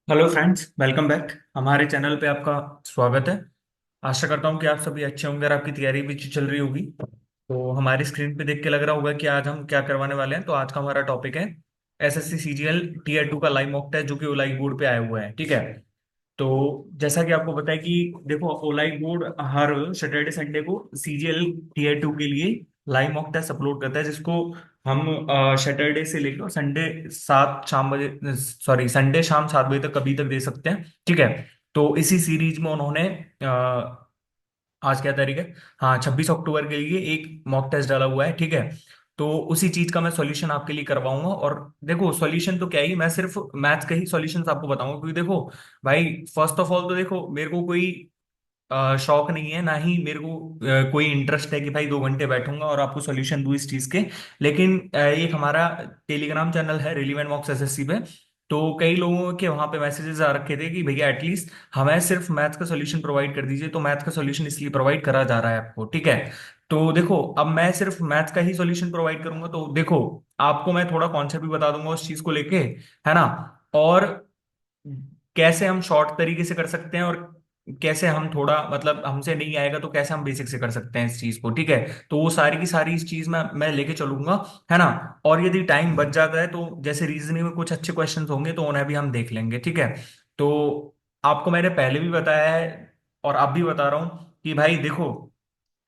Hello friends, welcome back. हमारे channel पे आपका स्वागत है। आशा करता हूँ कि आप सभी अच्छे होंगे और आपकी तैयारी भी अच्छी चल रही होगी। तो हमारी स्क्रीन पे देख के लग रहा होगा कि आज हम क्या करवाने वाले हैं। तो आज का हमारा टॉपिक है एसएससी सीजीएल टीयर 2 का लाइव मॉक टेस्ट, जो कि ओलाई बोर्ड पे आया हुआ है। ठीक है। तो जैसा कि आपको पता है कि देखो, ओलाई बोर्ड हर सैटरडे संडे को सीजीएल टीयर 2 के लिए लाइव मॉक टेस्ट अपलोड करता है, जिसको हम सैटरडे से लेकर संडे 7 शाम बजे, सॉरी संडे शाम 7 बजे तक कभी तक दे सकते हैं। ठीक है। तो इसी सीरीज में उन्होंने आज क्या तारीख है, हाँ 26 अक्टूबर के लिए एक मॉक टेस्ट डाला हुआ है। ठीक है। तो उसी चीज का मैं सॉल्यूशन आपके लिए करवाऊंगा। और देखो, सॉल्यूशन तो क्या ही, मैं सिर्फ मैथ्स के ही सॉल्यूशंस आपको बताऊंगा, क्योंकि देखो भाई, फर्स्ट ऑफ ऑल तो देखो, मेरे को कोई शौक नहीं है, ना ही मेरे को कोई इंटरेस्ट है कि भाई 2 घंटे बैठूंगा और आपको सॉल्यूशन दूं इस चीज के। लेकिन एक हमारा टेलीग्राम चैनल है रिलीवेंट मॉक्स एसएससी पे। तो कई लोगों के वहां पे मैसेजेस आ रखे थे कि भैया एटलीस्ट हमें सिर्फ मैथ्स का सॉल्यूशन प्रोवाइड कर दीजिए। तो मैथ्स का सॉल्यूशन इसलिए प्रोवाइड करा जा रहा है आपको। ठीक है। तो देखो, अब मैं सिर्फ मैथ्स का ही सॉल्यूशन प्रोवाइड करूंगा, तो देखो आपको मैं थोड़ा कॉन्सेप्ट भी बता दूंगा उस चीज को लेके, है ना। और कैसे हम शॉर्ट तरीके से कर सकते हैं, और कैसे हम थोड़ा, मतलब हमसे नहीं आएगा तो कैसे हम बेसिक से कर सकते हैं इस चीज को। ठीक है। तो वो सारी की सारी इस चीज में मैं लेके चलूंगा, है ना। और यदि टाइम बच जाता है तो जैसे रीजनिंग में कुछ अच्छे क्वेश्चंस होंगे तो उन्हें भी हम देख लेंगे। ठीक है। तो आपको मैंने पहले भी बताया है और अब भी बता रहा हूं कि भाई देखो,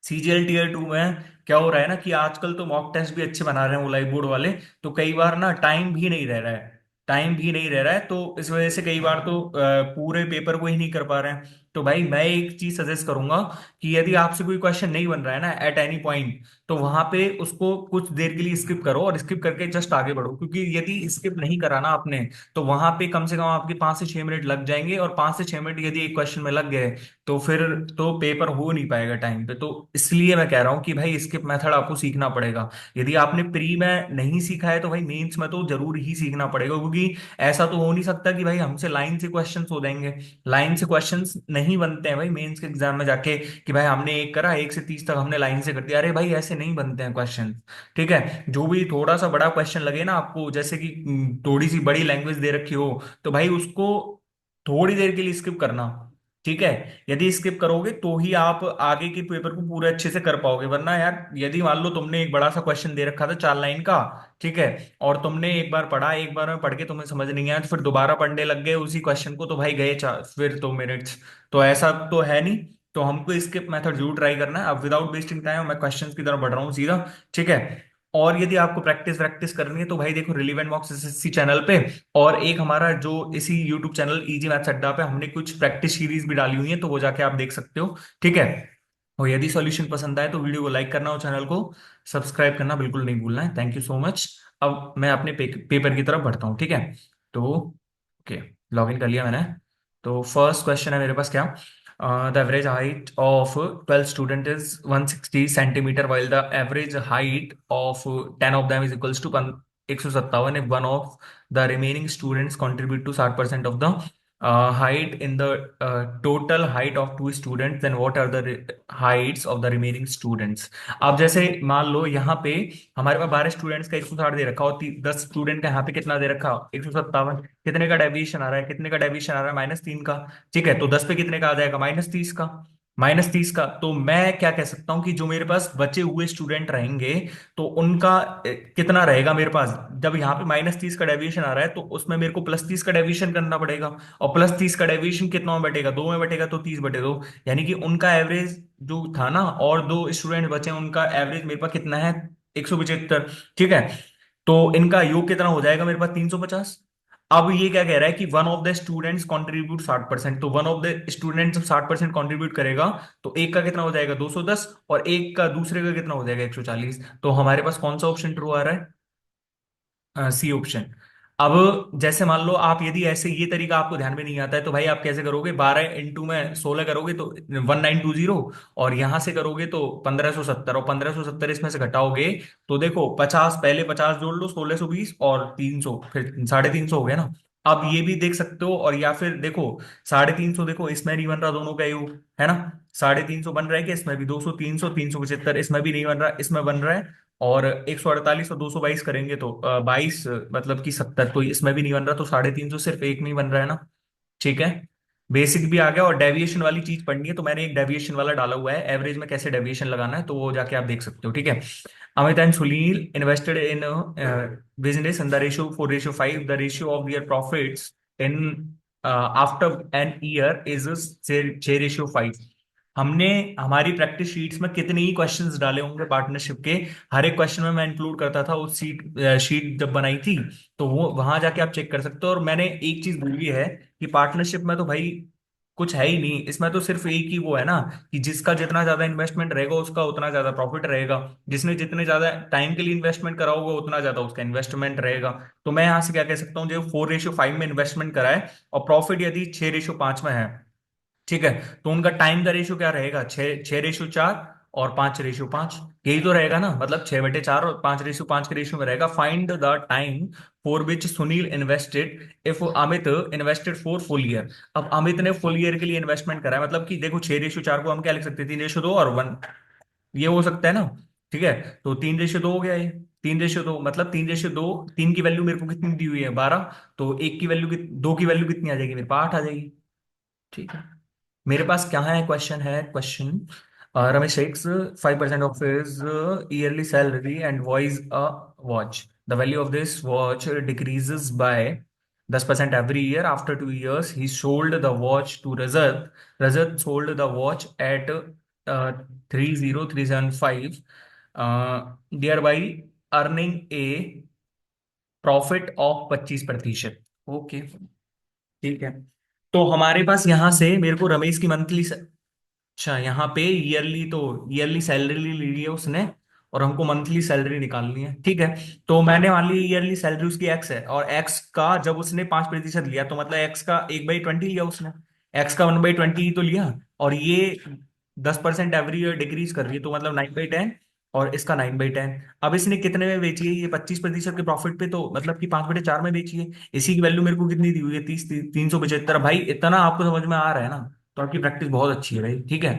सीजीएल टीयर 2 में क्या हो रहा है ना, कि आजकल तो मॉक टेस्ट भी अच्छे बना रहे हैं ओलाई बोर्ड वाले। तो कई बार ना टाइम भी नहीं रह रहा है, टाइम भी नहीं रह रहा है, तो इस वजह से कई बार तो पूरे पेपर को ही नहीं कर पा रहे हैं। तो भाई मैं एक चीज सजेस्ट करूंगा कि यदि आपसे कोई क्वेश्चन नहीं बन रहा है ना एट एनी पॉइंट, तो वहां पे उसको कुछ देर के लिए स्किप करो और स्किप करके जस्ट आगे बढ़ो। क्योंकि यदि स्किप नहीं करा ना आपने, तो वहां पे कम से कम आपके 5 से 6 मिनट लग जाएंगे, और 5 से 6 मिनट यदि एक क्वेश्चन में लग गए तो फिर तो पेपर हो नहीं पाएगा टाइम पे। तो इसलिए मैं कह रहा हूँ कि भाई स्किप मेथड आपको सीखना पड़ेगा। यदि आपने प्री में नहीं सीखा है तो भाई मेंस में तो जरूर ही सीखना पड़ेगा, क्योंकि ऐसा तो हो नहीं सकता कि भाई हमसे लाइन से क्वेश्चंस हो जाएंगे। लाइन से क्वेश्चंस नहीं बनते हैं भाई मेंस के एग्जाम में जाके, कि भाई हमने एक करा 1 से 30 तक हमने लाइन से कर दिया। अरे भाई ऐसे नहीं बनते हैं क्वेश्चन। ठीक है। जो भी थोड़ा सा बड़ा क्वेश्चन लगे ना आपको, जैसे कि थोड़ी सी बड़ी लैंग्वेज दे रखी हो, तो भाई उसको थोड़ी देर के लिए स्किप करना। ठीक है। यदि स्किप करोगे तो ही आप आगे के पेपर को पूरे अच्छे से कर पाओगे, वरना यार यदि मान लो तुमने एक बड़ा सा क्वेश्चन दे रखा था 4 लाइन का, ठीक है, और तुमने एक बार पढ़ा, एक बार में पढ़ के तुम्हें समझ नहीं आया, तो फिर दोबारा पढ़ने लग गए उसी क्वेश्चन को, तो भाई गए फिर तो मिनट्स। तो ऐसा तो है नहीं। तो हमको स्किप मेथड जरूर ट्राई करना है। अब विदाउट वेस्टिंग टाइम मैं क्वेश्चंस की तरफ बढ़ रहा हूँ सीधा। ठीक है। और यदि आपको प्रैक्टिस प्रैक्टिस करनी है तो भाई देखो, रिलीवेंट मॉक्स एसएससी चैनल पे और एक हमारा जो इसी यूट्यूब चैनल इजी मैथ्स अड्डा पे हमने कुछ प्रैक्टिस सीरीज भी डाली हुई है, तो वो जाके आप देख सकते हो। ठीक है। और यदि सॉल्यूशन पसंद आए तो वीडियो को लाइक करना और चैनल को सब्सक्राइब करना बिल्कुल नहीं भूलना है। Thank you so much. अब मैं अपने पेपर की तरफ बढ़ता हूँ। ठीक है। तो ओके, लॉग इन कर लिया मैंने। तो फर्स्ट क्वेश्चन है मेरे पास क्या, the average height of 12 student is 160 centimeter, while the average height of 10 of them is equals to 157. If one of the remaining students contribute to 60% of the height in the total height of two students, then what are the heights of the remaining students? अब जैसे मान लो यहाँ पे हमारे पास 12 students का 160 दे रखा, और 10 student का यहाँ पे कितना दे रखा, 157। कितने का डेविएशन आ रहा है, कितने का डेविएशन आ रहा है, -3 का। ठीक है। तो 10 पे कितने का आ जाएगा, -30 का। -30 का। तो मैं क्या कह सकता हूँ कि जो मेरे पास बचे हुए स्टूडेंट रहेंगे, तो उनका कितना रहेगा मेरे पास। जब यहाँ पे -30 का डेविएशन आ रहा है, तो उसमें मेरे को +30 का डेविएशन करना पड़ेगा। और +30 का डेविएशन कितना में बटेगा, 2 में बटेगा, तो 30/2। यानी कि उनका एवरेज जो था ना, और 2 स्टूडेंट बचे हैं, उनका एवरेज मेरे पास कितना है, 175। ठीक है। तो इनका योग कितना हो जाएगा मेरे पास, 350। अब ये क्या कह रहा है कि one of the students contribute 60%। तो वन ऑफ द स्टूडेंट जब 60% कंट्रीब्यूट करेगा, तो एक का कितना हो जाएगा, 210, और एक का दूसरे का कितना हो जाएगा, 140। तो हमारे पास कौन सा ऑप्शन ट्रू आ रहा है, सी ऑप्शन। अब जैसे मान लो आप, यदि ऐसे ये तरीका आपको ध्यान में नहीं आता है, तो भाई आप कैसे करोगे, 12 × 16 करोगे तो 1920, और यहां से करोगे तो 1570, और 1570 इसमें से घटाओगे तो देखो 50, पहले 50 जोड़ लो, 1620 और 300, फिर 350 हो गया ना। अब ये भी देख सकते हो, और या फिर देखो 350, देखो इसमें नहीं बन रहा दोनों का योग, है ना। 350 बन रहा है कि इसमें भी, 200, 300, 375 इसमें भी नहीं बन रहा, इसमें बन रहा है। और 148 और 222 करेंगे तो 22, मतलब कि 70, तो इसमें भी नहीं बन रहा, तो 350 सिर्फ एक में ही बन रहा है ना। ठीक है। बेसिक भी आ गया, और डेविएशन वाली चीज पढ़नी है तो मैंने एक डेविएशन वाला डाला हुआ है, एवरेज में कैसे डेविएशन लगाना है, तो वो जाके आप देख सकते हो। ठीक है। Amit and Sunil invested in business in the ratio 4:5, the ratio of their profits in after an year is 6:5। हमने हमारी प्रैक्टिस शीट्स में कितने ही क्वेश्चंस डाले होंगे पार्टनरशिप के, हर एक क्वेश्चन में मैं इंक्लूड करता था उस शीट जब बनाई थी। तो वो वहां जाके आप चेक कर सकते हो। और मैंने एक चीज भूली है कि पार्टनरशिप में तो भाई कुछ है ही नहीं, इसमें तो सिर्फ एक ही वो है ना, कि जिसका जितना ज्यादा इन्वेस्टमेंट रहेगा उसका उतना ज्यादा प्रॉफिट रहेगा, जिसने जितने ज्यादा टाइम के लिए इन्वेस्टमेंट करा होगा उतना ज्यादा उसका इन्वेस्टमेंट रहेगा। तो मैं यहाँ से क्या कह सकता हूँ, जो 4:5 में इन्वेस्टमेंट करा है और प्रॉफिट यदि 6:5 में है, ठीक है, तो उनका टाइम का रेशियो क्या रहेगा, 6:4 और 5:5। यही तो रहेगा ना, मतलब 6/4 और 5:5 के रेशियो में रहेगा। Find the time for which Sunil invested if Amit invested for full year. अब अमित ने फुल ईयर के लिए इन्वेस्टमेंट करा है, मतलब कि देखो 6:4 को हम क्या लिख सकते हैं, 3:2 और 1, ये हो सकता है ना। ठीक है। तो 3:2 हो गया ये, 3:2 मतलब 3:2, 3 की वैल्यू मेरे को कितनी दी हुई है, 12। तो एक की वैल्यू, दो की वैल्यू कितनी आ जाएगी मेरे पास, 8 आ जाएगी। ठीक है। मेरे पास क्या है, क्वेश्चन है, question Ramesh takes 5% of his yearly salary and buys a watch. The value of this watch decreases by 10% every year. After 2 years he sold the watch to Rajat. Rajat sold the watch at 30375, thereby earning a profit of 25%। Okay. ठीक है। तो हमारे पास यहां से मेरे को रमेश की monthly, अच्छा यहाँ पे ईयरली, तो ईयरली सैलरी ली है उसने और हमको मंथली सैलरी निकालनी है। ठीक है। तो मैंने मान ली ईयरली सैलरी उसकी एक्स है, और एक्स का जब उसने 5% लिया तो मतलब एक्स का 1/20 लिया उसने, एक्स का 1/20 तो लिया। और ये 10% एवरी ईयर डिक्रीज कर रही है, तो मतलब 9/10, और इसका 9/10। अब इसने कितने में बेची है, ये 25% के प्रॉफिट पे, तो मतलब कि 5/4 में बेची है। इसी की वैल्यू मेरे को कितनी दी हुई है, 375। भाई इतना आपको समझ में आ रहा है ना, तो आपकी प्रैक्टिस बहुत अच्छी है भाई। ठीक है।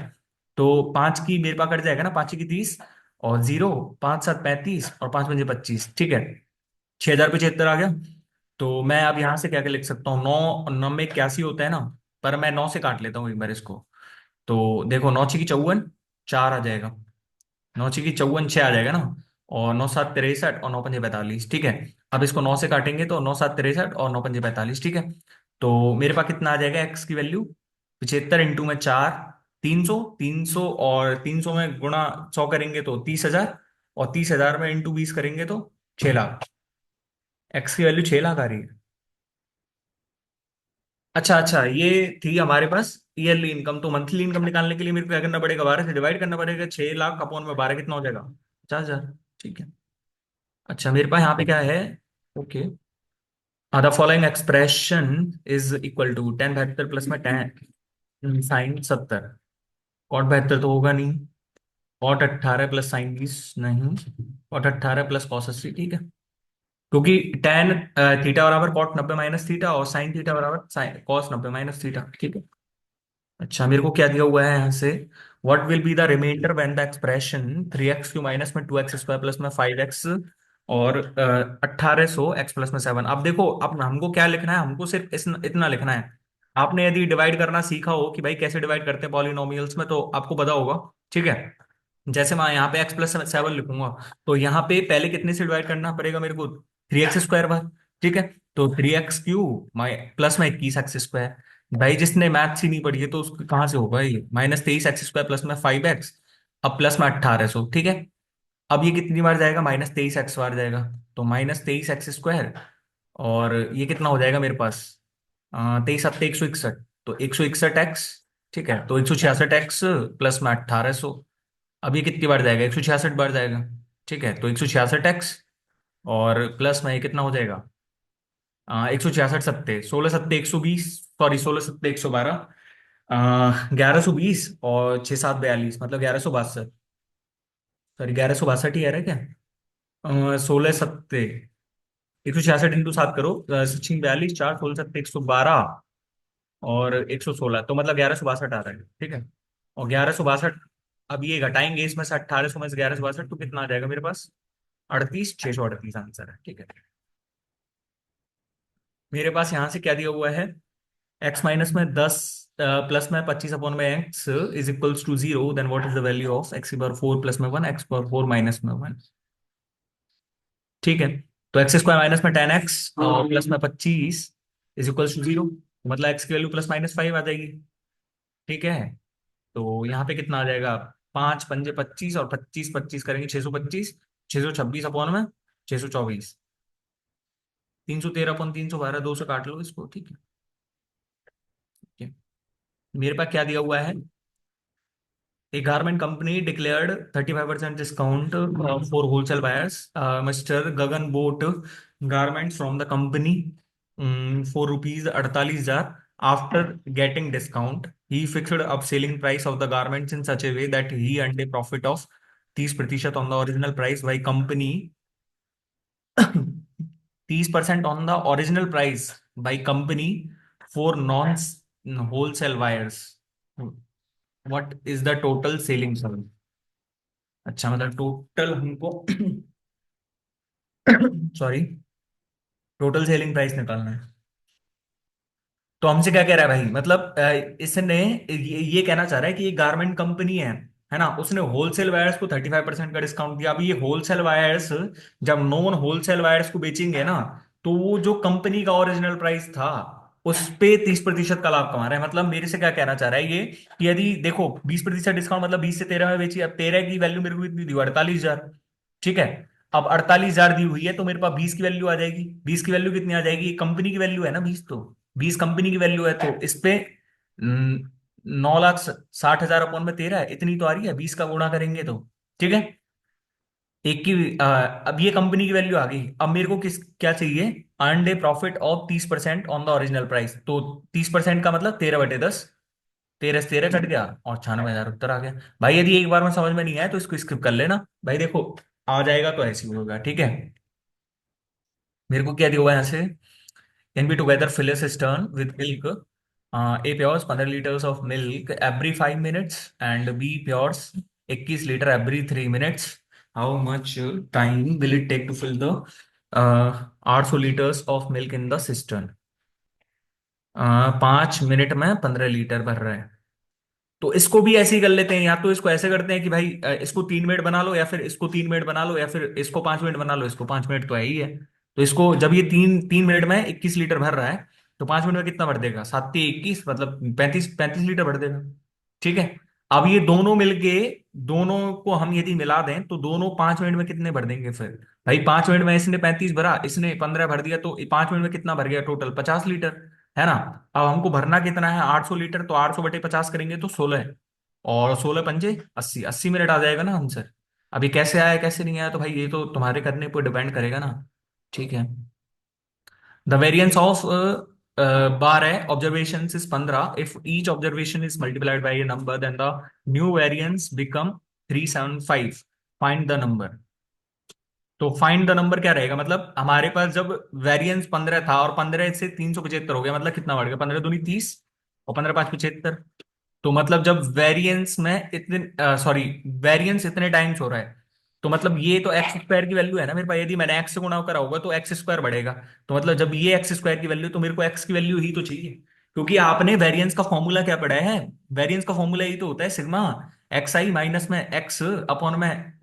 तो 5 की मेरे पास कट जाएगा ना, 5 की 30 और 0, 5×7 = 35 और 5×5 = 25। ठीक है। 6,075 आ गया। तो मैं अब यहाँ से क्या क्या लिख सकता हूँ, 9 में 81 होता है ना, पर मैं 9 से काट लेता हूँ एक बार इसको। तो देखो 9×6 = 54, 4 आ जाएगा। 9×6 = 54, 6 आ जाएगा ना। और 9×7 = 63 और 9×5 = 45। ठीक है। अब इसको 9 से काटेंगे तो 9×7 = 63 और 9×5 = 45। ठीक है। तो मेरे पास कितना आ जाएगा एक्स की वैल्यू, 75 इंटू में 4, 300, 300 और 300 में गुणा 100 करेंगे तो 30,000, और 30,000 में इंटू 20 करेंगे तो 6 लाख। एक्स की वैल्यू 6 लाख आ रही है। अच्छा अच्छा, ये थी हमारे पास ईयरली इनकम। तो मंथली इनकम निकालने के लिए मेरे को क्या करना पड़ेगा, 12 से डिवाइड करना पड़ेगा। 6 लाख अपॉन में 12 कितना हो जाएगा, 50,000। ठीक है। अच्छा मेरे पास यहाँ पे क्या है, okay, the following expression is equal to 10 72 plus में 10 sin 70। कॉट 72 तो होगा नहीं, कॉट 18 प्लस sin 20 नहीं, कॉट 18 प्लस cos 80। ठीक है। क्योंकि tan थीटा बराबर कॉट 90 माइनस थीटा, और साइन थीटा बराबर कॉस 90 माइनस थीटा। ठीक है। अच्छा मेरे को क्या दिया हुआ है यहाँ से, what will be the remainder when the expression 3x³ minus में 2x² प्लस में 5x और 1800x+7। अब देखो, अब हमको क्या लिखना है, हमको सिर्फ इतना लिखना है। आपने यदि डिवाइड करना सीखा हो कि भाई कैसे डिवाइड करते हैं पॉलिनोमियल्स में, तो आपको पता होगा। ठीक है। जैसे मैं यहाँ पे x+7 लिखूंगा, तो यहाँ पे पहले कितने से डिवाइड करना पड़ेगा मेरे को, 3x² बार। ठीक है। तो 3x³ माइ प्लस में 21x²। भाई जिसने मैथ्स ही नहीं पढ़ी है तो उसको कहाँ से होगा ये, -23x² प्लस में 5x, अब प्लस में 1800। ठीक है। अब ये कितनी बार जाएगा, -23x बार जाएगा। तो -23x², और ये कितना हो जाएगा मेरे पास, 23×7 = 161, तो 161x। ठीक है। तो 166x प्लस में 1800। अब ये कितनी बार जाएगा, 166 बार जाएगा। ठीक है। तो 166x और प्लस में ये कितना हो जाएगा, 166 सत्ते 16 सत्ते 120, सॉरी 16 सत्ते 112, 1120 और 6×7 = 42, मतलब 1162। सॉरी 1162 ही आ रहा है क्या, 16 सत्ते 166 इंटू 7 करो, 42, 4, 16 सत्ते 112 और 116, तो मतलब 1162 आ रहा है। ठीक है। और 1162, अब ये घटाएंगे इसमें से 1800 में से 1162, तो कितना आ जाएगा मेरे पास, 38,638 आंसर है। ठीक है। मेरे पास यहाँ से क्या दिया हुआ है, एक्स माइनस में 10 प्लस में 25 अपॉन में x is equals to 0, then what is the value of x की पावर 4 प्लस में 1 एक्स पावर 4 माइनस में 1। ठीक है। तो एक्स स्क्वायर माइनस में 10x और प्लस में 25 इज इक्वल्स टू 0, मतलब एक्स की वैल्यू प्लस माइनस 5 आ जाएगी। ठीक है। तो यहाँ पे कितना आ जाएगा, 5 पंजे 25 और 25 25 करेंगे 625, 626 अपॉन में 624, 313 अपॉन 312, 2 से काट लो इसको। ठीक है। ठीक है। मेरे पास क्या दिया हुआ है, A garment company declared 35% discount for wholesale buyers. Mr. Gagan bought garments from the company for rupees 48,000. After getting discount, he fixed up selling price of the garments in such a way that he earned a profit of 30% on the original price by company, 30% on the original price by company for non wholesale buyers. What is the total selling price? अच्छा, मतलब total हमको sorry, total selling price निकालना है। तो हमसे क्या कह रहा है भाई, मतलब इसने ये कहना चाह रहा है कि ये गारमेंट कंपनी है ना, उसने होलसेल वायर्स को 35% का डिस्काउंट दिया। अभी ये होलसेल वायर्स जब नॉन होलसेल वायर्स को बेचेंगे ना, तो वो जो कंपनी का ओरिजिनल प्राइस था उस पे 30% का लाभ कमा रहा है। मतलब मेरे से क्या कहना चाह रहा है ये, कि यदि देखो 20% डिस्काउंट मतलब 20 से 13 में बेची, अब 13 की वैल्यू मेरे को कितनी दी, 48,000। ठीक है। अब 48,000 दी हुई है तो मेरे पास 20 की वैल्यू आ जाएगी। 20 की वैल्यू कितनी आ जाएगी, कंपनी की वैल्यू है ना 20, तो 20 कंपनी की वैल्यू है, तो इस पे 9,60,000 अपॉन में 13 है, इतनी तो आ रही है, 20 का गुणा करेंगे तो। ठीक है। एक की अब ये कंपनी की वैल्यू आ गई। अब मेरे को किस क्या चाहिए, earn day profit of 30% on the original price. तो 30% का मतलब 13/10, 13 से 13 कट गया और 96,000 उत्तर आ गया। भाई यदि एक बार में समझ में नहीं आया तो इसको स्किप कर लेना भाई, देखो आ जाएगा तो ऐसे ही होगा। ठीक है। मेरे को क्या दिया हुआ है यहाँ से, can be together fill a cistern with milk. A pures 15 liters of milk every 5 minutes and B pures 21 liter every 3 minutes. How much time will it take to fill the 800 liters of milk in the cistern? 5 minute में 15 litre भर रहे हैं। तो इसको भी ऐसे ही कर लेते हैं, या तो इसको ऐसे करते हैं कि भाई इसको 3 मिनट बना लो, या फिर इसको 3 मिनट बना लो, या फिर इसको 5 मिनट बना लो, इसको 5 मिनट तो है ही है। तो इसको जब ये तीन तीन मिनट में 21 लीटर भर रहा है, तो 5 मिनट में कितना भर देगा, 7 × 21 मतलब 35 35 लीटर भर देगा। ठीक है। अब ये दोनों मिलके, दोनों को हम यदि मिला दें तो दोनों 5 मिनट में कितने भर देंगे फिर। भाई 5 मिनट में इसने 35 भरा, इसने 15 भर दिया, तो 5 मिनट में कितना भर गया, टोटल 50 लीटर, है ना। अब हमको भरना कितना है, 800 लीटर, तो 800/50 करेंगे तो 16, और 16 पंजे 80, 80 मिनट आ जाएगा ना आंसर। अभी कैसे आया कैसे नहीं आया तो भाई ये तो तुम्हारे करने पर डिपेंड करेगा ना। ठीक है। द वेरियंस ऑफ बार है observation is 15, if each observation is multiplied by a number then the new variance become 375, find the number. तो फाइंड द नंबर क्या रहेगा, मतलब हमारे पास जब वेरिएंस 15 था और 15 से 375 हो गया, मतलब कितना बढ़ गया, 15 दूनी 30 और 15 × 5 = 75। तो मतलब जब वेरिएंस में इतने सॉरी वेरिएंस इतने टाइम्स हो रहा है, तो मतलब ये तो एक्स स्क्वायर की वैल्यू है ना मेरे पास, यदि मैंने एक्स से गुणा करा होगा तो एक्स स्क्वायर बढ़ेगा। तो मतलब जब ये एक्स स्क्वायर की वैल्यू, तो मेरे को एक्स की वैल्यू ही तो चाहिए, क्योंकि आपने वेरिएंस का फॉर्मूला क्या पढ़ा है, वेरिएंस का फॉर्मूला ही तो होता है सिग्मा एक्स आई माइनस में एक्स अपॉन में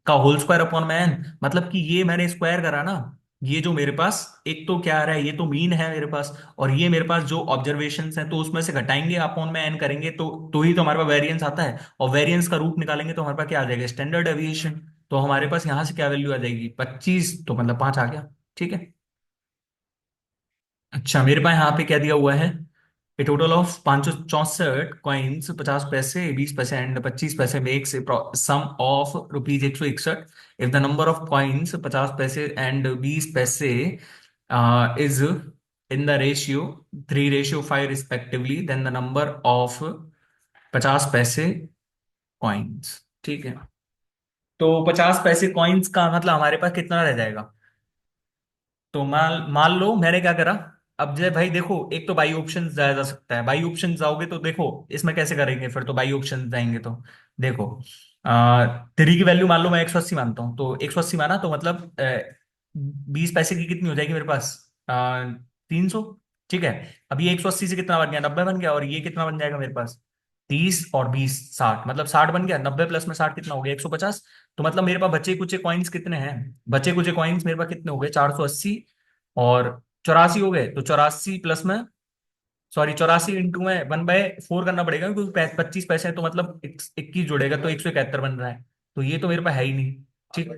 का होल स्क्वायर अपॉन में एन। मतलब कि ये मैंने स्क्वायर करा ना, ये जो मेरे पास एक तो क्या आ रहा है, ये तो मीन है मेरे पास, और ये मेरे पास जो ऑब्जर्वेशंस हैं, तो उसमें से घटाएंगे अपॉन में एन करेंगे तो ही तो हमारे पास वेरिएंस आता है, और वेरिएंस का रूट निकालेंगे तो हमारे पास क्या आ जाएगा, स्टैंडर्ड डेविएशन। तो हमारे पास यहाँ से क्या वैल्यू आ जाएगी, 25, तो मतलब 5 आ गया। ठीक है। अच्छा, मेरे पास यहाँ पे क्या दिया हुआ है, ए टोटल ऑफ 564 कॉइन्स, 50 पैसे 20 पैसे and 25 paise makes sum of rupees 161। If the number of coins 50 paise and 20 paise is in the ratio 3:5 respectively, then the number of 50 paise coins. ठीक है। तो 50 पैसे कॉइन्स का मतलब हमारे पास कितना रह जाएगा, तो मान मान लो मैंने क्या करा। अब जय भाई देखो, एक तो बाई ऑप्शन जाया जा सकता है, बाई ऑप्शन जाओगे तो देखो इसमें कैसे करेंगे फिर, तो बाई ऑप्शन जाएंगे तो देखो 3 की वैल्यू मान लो मैं 180 मानता हूँ, तो 180 माना तो मतलब 20 पैसे की कितनी हो जाएगी मेरे पास, 300। ठीक है। अब ये 180 से कितना बन गया, 90 बन गया, और ये कितना बन जाएगा मेरे पास, 30 और 20 60, मतलब 60 बन गया। 90 प्लस में 60 कितना हो गया, 150। तो मतलब मेरे पास बचे कुचे कॉइन्स कितने हैं, बचे कुचे कॉइन्स मेरे पास कितने हो गए, 480 और 84 हो गए। तो 84 प्लस में, सॉरी 84 इंटू में 1/4 करना पड़ेगा, क्योंकि 25 पैसे हैं, तो मतलब 21 जुड़ेगा तो 171 बन रहा है। तो ये तो मेरे पास है ही नहीं। ठीक,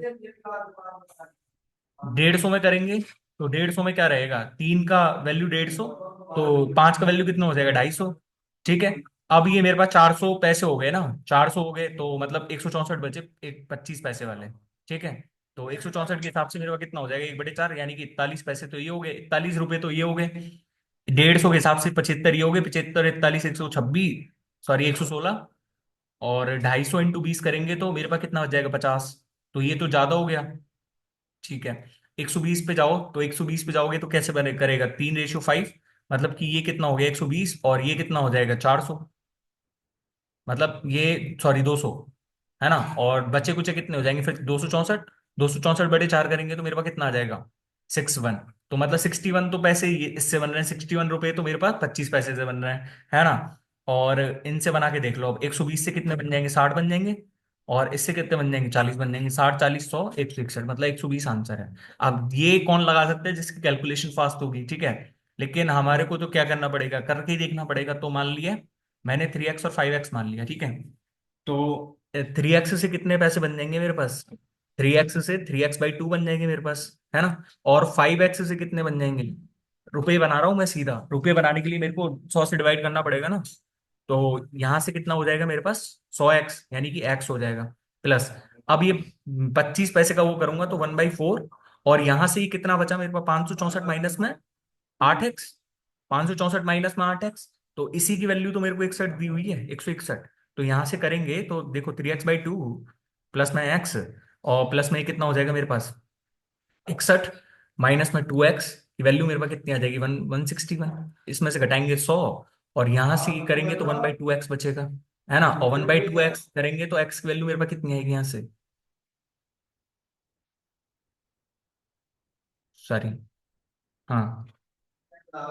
150 में करेंगे तो 150 में क्या रहेगा, 3 का वैल्यू 150, तो 5 का वैल्यू कितना हो जाएगा, 250। ठीक है। अब ये मेरे पास 400 पैसे हो गए ना, 400 हो गए, तो मतलब 164 बचे, एक 25 पैसे वाले। ठीक है। तो 164 के हिसाब से मेरे पास कितना हो जाएगा, 1/4, यानी कि 41 पैसे तो ये हो गए, 41 रुपए तो ये हो गए। 150 के हिसाब से 75 ये हो गए, 75 41 126, सॉरी 116। और 250 इंटू 20 करेंगे तो मेरे पास कितना बच जाएगा, 50। तो ये तो ज्यादा हो गया। ठीक है। 120 पे जाओ, तो 120 पे जाओगे तो कैसे बने करेगा, 3:5, मतलब कि ये कितना हो गया 120, और ये कितना हो जाएगा 400, मतलब ये सॉरी 200, है ना। और बचे कुचे कितने हो जाएंगे फिर, 264, 264/4 करेंगे तो मेरे पास कितना आ जाएगा, 61। तो मतलब 61 तो पैसे ये इससे बन रहे हैं, 61 रुपए तो मेरे पास 25 पैसे से बन रहे हैं, है ना। और इनसे बना के देख लो, अब 120 से कितने बन जाएंगे, 60 बन जाएंगे। और इससे कितने बन जाएंगे, 40 बन जाएंगे, 60 40 100 161, मतलब 120 आंसर है। अब ये कौन लगा सकता है, जिसकी कैलकुलेशन फास्ट होगी, ठीक है। लेकिन हमारे को तो क्या करना पड़ेगा, करके ही देखना पड़ेगा। तो मान लिया मैंने 3x और 5x मान लिया, ठीक है। तो 3x से कितने पैसे बन जाएंगे मेरे पास, 3x से 3x/2 बन जाएंगे मेरे पास, है ना। और 5x से कितने बन जाएंगे, रुपए बना रहा हूं मैं सीधा, रुपए बनाने के लिए मेरे को 100 से डिवाइड करना पड़ेगा ना। तो यहां से कितना हो जाएगा मेरे पास, 100x, यानी कि x हो जाएगा प्लस। अब ये 25 पैसे का वो करूंगा तो 1/4। और यहां से ये कितना बचा मेरे पास, 564 माइनस में 8x, 564 माइनस में 8x। तो इसी की वैल्यू तो मेरे को 61 दी हुई है, 161। तो यहां से करेंगे तो देखो, 3x/2 प्लस में x, और प्लस में ये कितना हो जाएगा मेरे पास, 61, माइनस में 2x की वैल्यू मेरे पास कितनी आ जाएगी, 161। इसमें से घटाएंगे 100, और यहां से ये करेंगे तो 1/2x बचेगा, है ना। और 1/2x करेंगे तो x की वैल्यू मेरे पास कितनी आएगी यहाँ से, सॉरी, हाँ।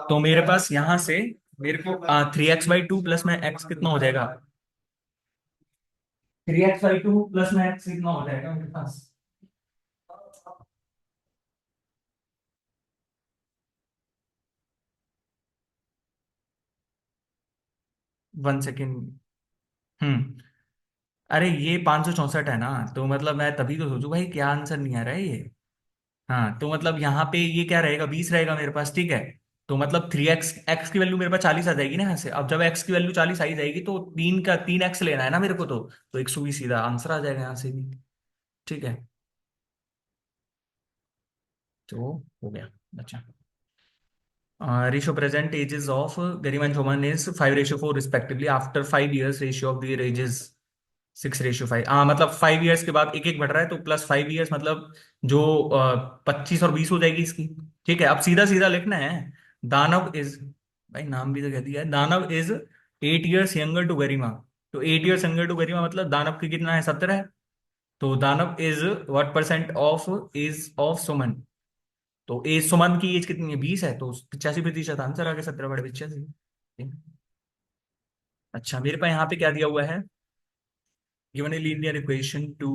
तो मेरे पास यहाँ से मेरे को 3x/2 प्लस में x कितना हो जाएगा, 3x/2 प्लस में x कितना हो जाएगा मेरे पास, 1 सेकेंड। हम्म। अरे ये 564 है ना, तो मतलब मैं तभी तो सोचू भाई क्या आंसर नहीं आ रहा है ये। हाँ, तो मतलब यहाँ पे ये क्या रहेगा, 20 रहेगा मेरे पास, ठीक है। तो मतलब 3x, एक्स की वैल्यू मेरे पास 40 आ जाएगी ना यहाँ से। अब जब x की वैल्यू 40 आई जाएगी तो 3x लेना है ना मेरे को, तो 120 सीधा आंसर आ जाएगा यहाँ से भी। ठीक है। तो हो गया। अच्छा, ratio present ages of Garima and Shobhan is 5:4 respectively, after 5 years ratio of there edges 6:5। हाँ, मतलब 5 years के बाद एक एक बढ़ रहा है, तो +5 years मतलब जो 25 और 20 हो जाएगी इसकी। ठीक है, अब सीधा सीधा लिखना है। दानव इज, भाई नाम भी तो कह दिया है, दानव इज 8 years यंगर टू गरिमा। तो 8 years यंगर टू गरिमा मतलब दानव की कितना है, 17 है। तो Danav is what percent of age of Suman. तो एज सुमन की एज कितनी है, 20 है, तो 85% आंसर आ गया, 17/85। अच्छा, मेरे पास यहाँ पे क्या दिया हुआ है, given a linear equation to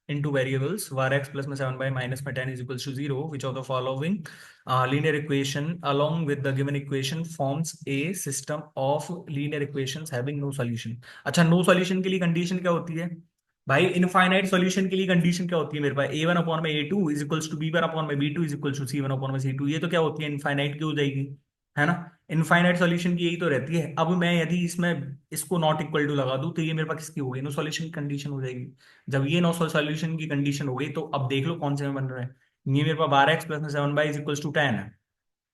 into variables var x plus में 7 by minus में 10 is equals to 0, which of the following linear equation along with the given equation forms a system of linear equations having no solution। अच्छा, no solution के लिए condition क्या होती है भाई, infinite solution के लिए कंडीशन क्या होती है मेरे पास, a1/a2 is equals to b1/b2 is equals to c1/c2। ये तो क्या होती है, इनफाइनाइट की हो जाएगी, है ना। इनफाइनाइट सॉल्यूशन की यही तो रहती है। अब मैं यदि इसमें इसको नॉट इक्वल टू लगा दूं तो ये मेरे पास किसकी हो गई, नो सॉल्यूशन की कंडीशन हो जाएगी। जब ये नो सॉल्यूशन की कंडीशन हो गई तो अब देख लो कौन से में बन रहा है। ये मेरे पास 12x प्लस में 7 बाई इज इक्वल्स टू 10 है,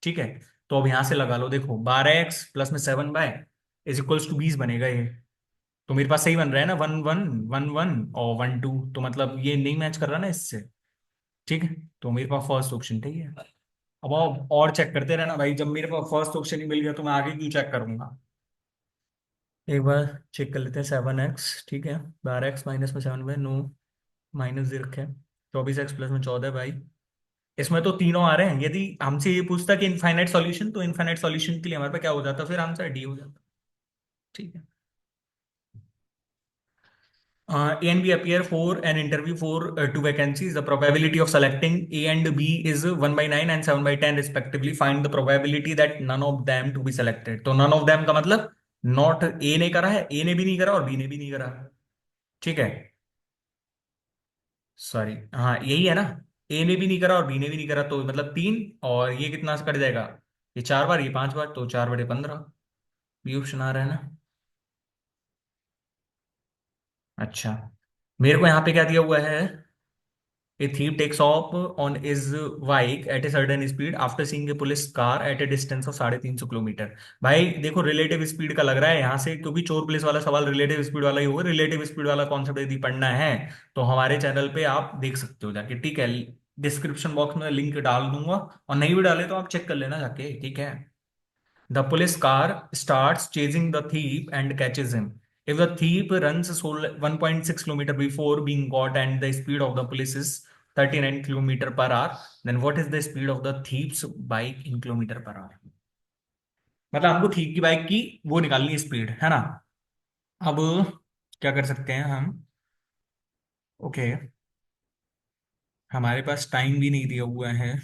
ठीक है। तो अब यहां से लगा लो, देखो 12x प्लस में 7 बाय इज इक्वल्स टू 20 बनेगा ये। तो मेरे पास सही बन रहा है ना, 1 1 1 1 और 1 2, तो मतलब ये नहीं मैच कर रहा ना इससे। ठीक है। तो मेरे पास फर्स्ट ऑप्शन ठीक है। अब आप और चेक करते रहना भाई, जब मेरे पास फर्स्ट ऑप्शन ही मिल गया तो मैं आगे क्यों चेक करूंगा। एक बार चेक कर लेते हैं, 7x, ठीक है, 12x माइनस में 7 बाई नो, माइनस दे रखे हैं, 24x प्लस में 14 बाई इसमें तो तीनों आ रहे हैं। यदि हमसे ये पूछता कि इनफाइनाइट सॉल्यूशन, तो इनफाइनाइट सॉल्यूशन के लिए हमारे पास क्या हो जाता, फिर आंसर डी हो जाता। ठीक है। A and B appear for an interview for two vacancies. The probability of selecting A and B is 1 by 9 and 7 by 10 respectively. Find the probability that none of them to be selected. तो none of them का मतलब not A ने करा है, A ने भी नहीं करा और B ने भी नहीं करा। ठीक है। सॉरी, हाँ यही है ना। A ने भी नहीं करा और B ने भी नहीं करा, तो मतलब 3, और ये कितना से कट जाएगा, ये 4 बार, ये 5 बार, तो 4/15। बी ऑप्शन आ रहा है ना। अच्छा, मेरे को यहाँ पे क्या दिया हुआ है। A thief takes off on his bike at a certain speed after seeing a police car at a distance of 350 kilometre. भाई देखो, रिलेटिव स्पीड का लग रहा है यहाँ से, क्योंकि चोर पुलिस वाला सवाल रिलेटिव स्पीड वाला ही होगा। रिलेटिव स्पीड वाला कॉन्सेप्ट यदि पढ़ना है तो हमारे चैनल पे आप देख सकते हो जाके, ठीक है। डिस्क्रिप्शन बॉक्स में लिंक डाल दूंगा, और नहीं भी डाले तो आप चेक कर लेना जाके, ठीक है। The police car starts chasing the thief and catches him. If the thief runs 1.6 kilometer before being caught and the speed of the police is 39 kilometer per hour, then what is the speed of the thief's bike in kilometer per hour? मतलब हमको thief की bike की वो निकालनी speed है ना। अब क्या कर सकते हैं हम। ओके, हमारे पास टाइम भी नहीं दिया हुआ है।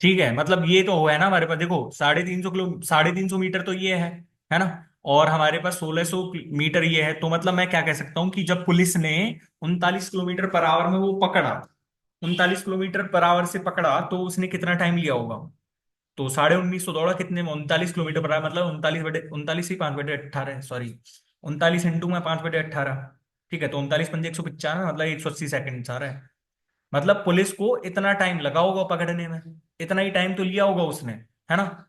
ठीक है, मतलब ये तो है ना हमारे पास, देखो 350 किलो, 350 मीटर तो ये है ना। और हमारे पास 1600 मीटर ये है, तो मतलब मैं क्या कह सकता हूँ कि जब पुलिस ने 39 किलोमीटर पर आवर में वो पकड़ा, 39 किलोमीटर पर आवर से पकड़ा, तो उसने कितना टाइम लिया होगा। तो 1950 दौड़ा कितने में, 39 किलोमीटर पर आवर, मतलब 39 ही 5/18 सॉरी, 39 इंटू में 5/18। ठीक है, तो 39×5 = 195, मतलब 180 सेकंड आ रहा है। मतलब पुलिस को इतना टाइम लगा होगा पकड़ने में, इतना ही टाइम तो लिया होगा उसने, है ना।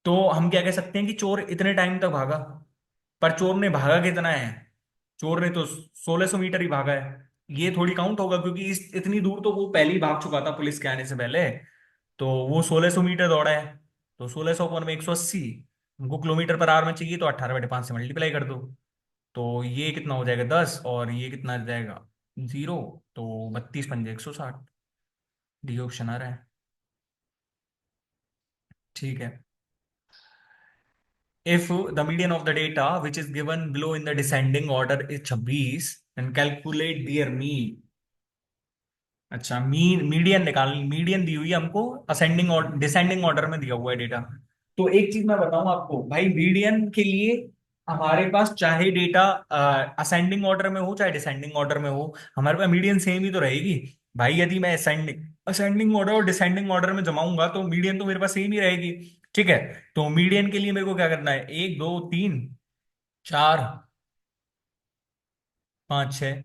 तो हम क्या कह सकते हैं कि चोर इतने टाइम तक भागा। पर चोर ने भागा कितना है, चोर ने तो 1600 मीटर ही भागा है। ये थोड़ी काउंट होगा, क्योंकि इस इतनी दूर तो वो पहले ही भाग चुका था पुलिस के आने से पहले। तो वो 1600 मीटर दौड़ा है, तो 1600 × 180, हमको किलोमीटर पर आवर में चाहिए, तो 18/5 से मल्टीप्लाई कर दो। तो ये कितना हो जाएगा 10, और ये कितना आ जाएगा 0। तो 32×160, डी ऑप्शन आ रहा है। ठीक है। If the median of the data which is given below in the descending order is 26, then calculate their mean। अच्छा, मीडियन निकाल, मीडियन दी हुई है हमको, असेंडिंग और डिसेंडिंग ऑर्डर में दिया हुआ है डेटा। तो एक चीज मैं बताऊं आपको भाई, मीडियन के लिए हमारे पास चाहे डेटा असेंडिंग ऑर्डर में हो चाहे डिसेंडिंग ऑर्डर में हो, हमारे पास मीडियन सेम ही तो रहेगी। भाई यदि मैं असेंडिंग असेंडिंग ऑर्डर और डिसेंडिंग ऑर्डर में जमाऊंगा, तो मीडियन तो मेरे पास सेम ही रहेगी। ठीक है। तो मीडियन के लिए मेरे को क्या करना है, 1 2 3 4 5 6।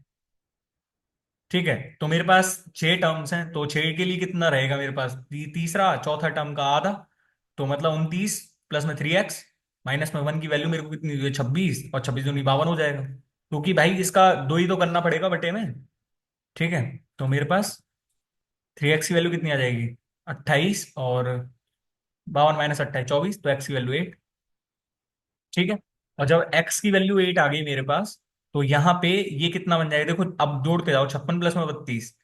ठीक है, तो मेरे पास 6 टर्म्स हैं, तो 6 के लिए कितना रहेगा मेरे पास, तीसरा चौथा टर्म का आधा। तो मतलब 29, प्लस में 3x, माइनस में 1 की वैल्यू मेरे को कितनी हुई है, 26, और 26×2 52 हो जाएगा। क्योंकि भाई इसका दो ही तो करना पड़ेगा बटे में। ठीक है। तो मेरे पास 3x की वैल्यू कितनी आ जाएगी, 28, और 52 - 28 24, तो x की वैल्यू 8। ठीक है। और जब x की वैल्यू 8 आ गई मेरे पास, तो यहाँ पे ये कितना बन जाएगा, देखो अब जोड़ के जाओ, 56 प्लस में 32,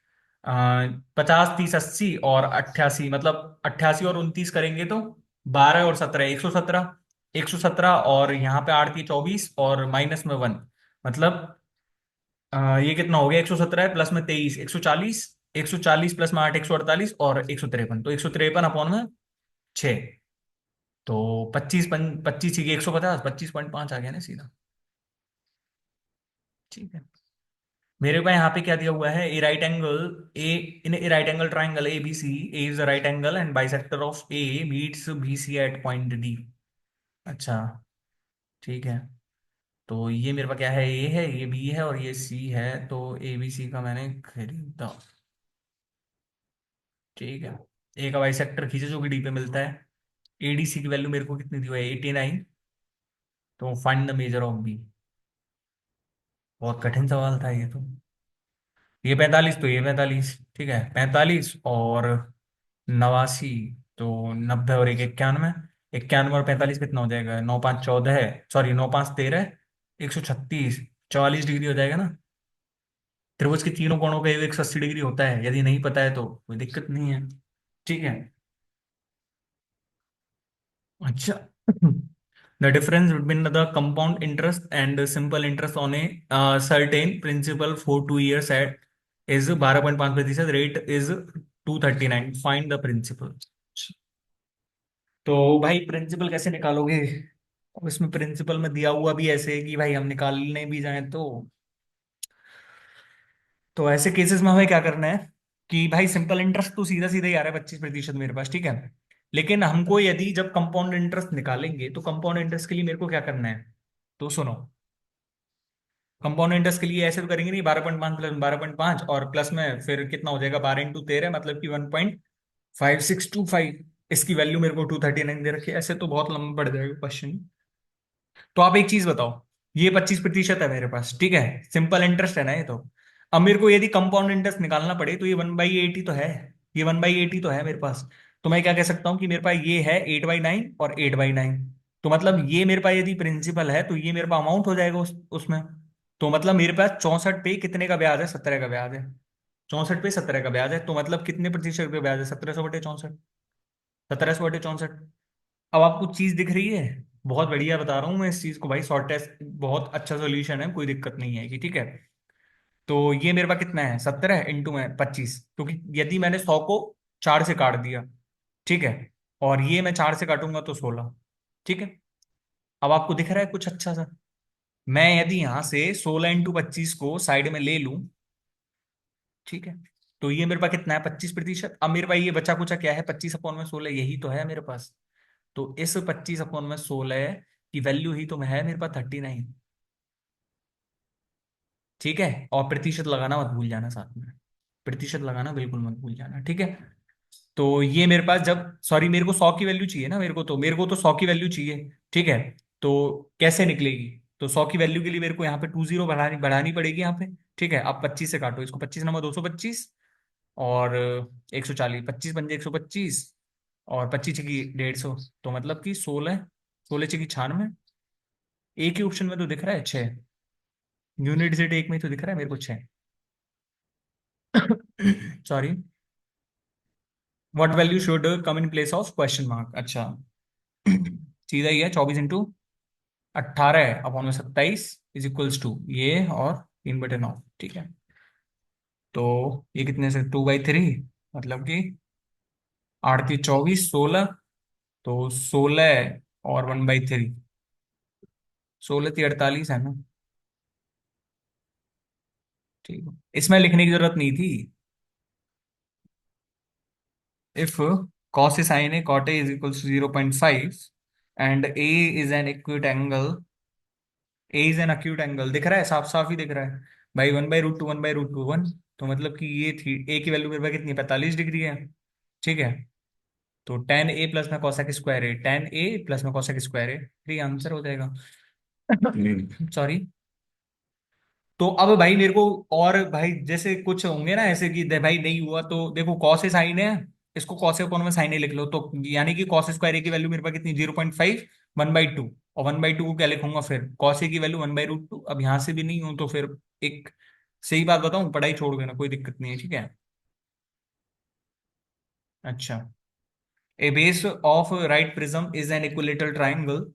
50 30 80 और 88, मतलब 88 और 29 करेंगे तो 12 और 17 117, 117, और यहाँ पे 8 की 24 और माइनस में 1, मतलब ये कितना हो गया, 117 है प्लस में 23, 140, 140 प्लस में 8 148, और 153, तो 153 अपॉन में 6। तो 25 ही 150, 25.5 आ गया ना सीधा। ठीक है। मेरे पास यहाँ पे क्या दिया हुआ है, A right angle, A in a right angle triangle A B C, A is the right angle and bisector of A meets B C at point D. अच्छा, ठीक है। तो ये मेरे पास क्या है, ए है, ये बी है, और ये सी है, तो ए बी सी का मैंने खरीदा। ठीक है। ए का बाइसेक्टर खींचे जो कि डी पे मिलता है। एडीसी की वैल्यू मेरे को कितनी दी हुई है, 89। तो find the measure of B. बहुत कठिन सवाल था ये तो। ये 45, तो ये 45, ठीक है, 45 और 89, तो 90 और एक 91। 91 और 45 कितना हो जाएगा, 9 5 14 है, सॉरी 9 5 13, 136, 44 डिग्री हो जाएगा ना। त्रिभुज के तीनों कोणों का 180 डिग्री होता है, यदि नहीं पता है तो कोई दिक्कत नहीं है। ठीक है। अच्छा। The difference between the compound interest and simple interest on a certain principal for 2 years at is 12.5%, rate is 239, find the principal. तो भाई प्रिंसिपल कैसे निकालोगे? अब इसमें प्रिंसिपल में दिया हुआ भी ऐसे है कि भाई हम निकालने भी जाएं तो ऐसे केसेस में हमें क्या करना है कि भाई सिंपल इंटरेस्ट तो सीधा सीधा ही आ रहा है 25% मेरे पास, ठीक है। लेकिन हमको यदि जब कंपाउंड इंटरेस्ट निकालेंगे तो कंपाउंड इंटरेस्ट के लिए मेरे को क्या करना है, तो सुनो। कंपाउंड इंटरेस्ट के लिए ऐसे तो करेंगे नहीं, 12.5 प्लस 12.5 और प्लस में फिर कितना हो जाएगा, 12 × 13 मतलब कि 1.5625। इसकी वैल्यू मेरे को 239 दे रखी है, ऐसे तो बहुत लंबा पड़ जाएगा क्वेश्चन। तो आप एक चीज बताओ, ये 25% है मेरे पास, ठीक है। सिंपल इंटरेस्ट है ना ये तो। अब मेरे को यदि कंपाउंड इंटरेस्ट निकालना पड़े तो ये 1/80 तो है। ये 1/80 तो है मेरे पास। तो मैं क्या कह सकता हूँ कि मेरे पास ये है 8/9 और 8/9। तो मतलब ये मेरे पास यदि प्रिंसिपल है तो ये मेरे पास अमाउंट हो जाएगा उसमें। तो मतलब मेरे पास 64 पे कितने का ब्याज है, 17 का ब्याज है। 64 पे 17 का ब्याज है, तो मतलब कितने प्रतिशत का ब्याज है, 1700/64। 1700/64। अब आपको चीज दिख रही है? बहुत बढ़िया बता रहा हूँ मैं इस चीज को भाई, शॉर्टेस्ट बहुत अच्छा सोल्यूशन है, कोई दिक्कत नहीं है कि, ठीक है। तो ये मेरे पास कितना है, 17 में 25, क्योंकि यदि मैंने 100 को 4 से काट दिया, ठीक है, और ये मैं 4 से काटूंगा तो 16। ठीक है। अब आपको दिख रहा है कुछ अच्छा सा? मैं यदि यहां से 16 × 25 को साइड में ले लूं, ठीक है, तो ये मेरे पास कितना है, 25%। अब मेरे पास ये बचा कुचा क्या है, 25/16, यही तो है मेरे पास। तो इस 25/16 की वैल्यू ही तो है मेरे पास 39। ठीक है। और प्रतिशत लगाना मत भूल जाना साथ में। प्रतिशत लगाना बिल्कुल मत भूल जाना, ठीक है। तो ये मेरे पास जब, सॉरी, मेरे को 100 की वैल्यू चाहिए ना, मेरे को तो 100 की वैल्यू चाहिए, ठीक है। तो कैसे निकलेगी? तो 100 की वैल्यू के लिए मेरे को यहाँ पे 20 बढ़ानी बढ़ानी पड़ेगी यहाँ पे। ठीक है। आप 25 से काटो इसको, 25 नंबर 225 और 140, 25 × 125 और 25 की 150, तो मतलब कि 16, 16 × 96। एक ही ऑप्शन में तो दिख रहा है 6। यूनिट डिजिट एक में ही तो दिख रहा है मेरे को 6। Sorry. What value should come in place of question mark? अच्छा। सीधा ही है, 24 × 18/27 ये और 3/9, ठीक है। तो ये कितने से, 2/3, मतलब कि 8×3 = 24, 16। तो 16 और 1/3, 16×3 = 48 है ना? ठीक है, इसमें लिखने की जरूरत नहीं थी। If cos sin a cot a is equals to 0.5 and a is an acute angle, a is an acute angle, दिख रहा है, साफ साफ ही दिख रहा है भाई, 1/√2 1/√2 1। तो मतलब कि ये थी a की वैल्यू मेरे पास कितनी है, 45 डिग्री है। ठीक है। तो tan a प्लस में cosec स्क्वायर है, tan a प्लस में cosec स्क्वायर है, ये आंसर हो जाएगा। सॉरी। तो अब भाई मेरे को, और भाई जैसे कुछ होंगे ना ऐसे कि भाई नहीं हुआ तो देखो कॉस ए साइन है, इसको कॉस ए कोण में साइन ए लिख लो, तो यानी कि कॉस स्क्वायर ए की वैल्यू मेरे पास कितनी, 0.5, 1/2। और 1/2 को क्या लिखूंगा फिर, कॉस ए की वैल्यू 1/√2। अब यहां से भी नहीं हूं तो फिर एक सही बात बताऊं, पढ़ाई छोड़ देना, कोई दिक्कत नहीं है, ठीक है। अच्छा। A base of right prism is an equilateral triangle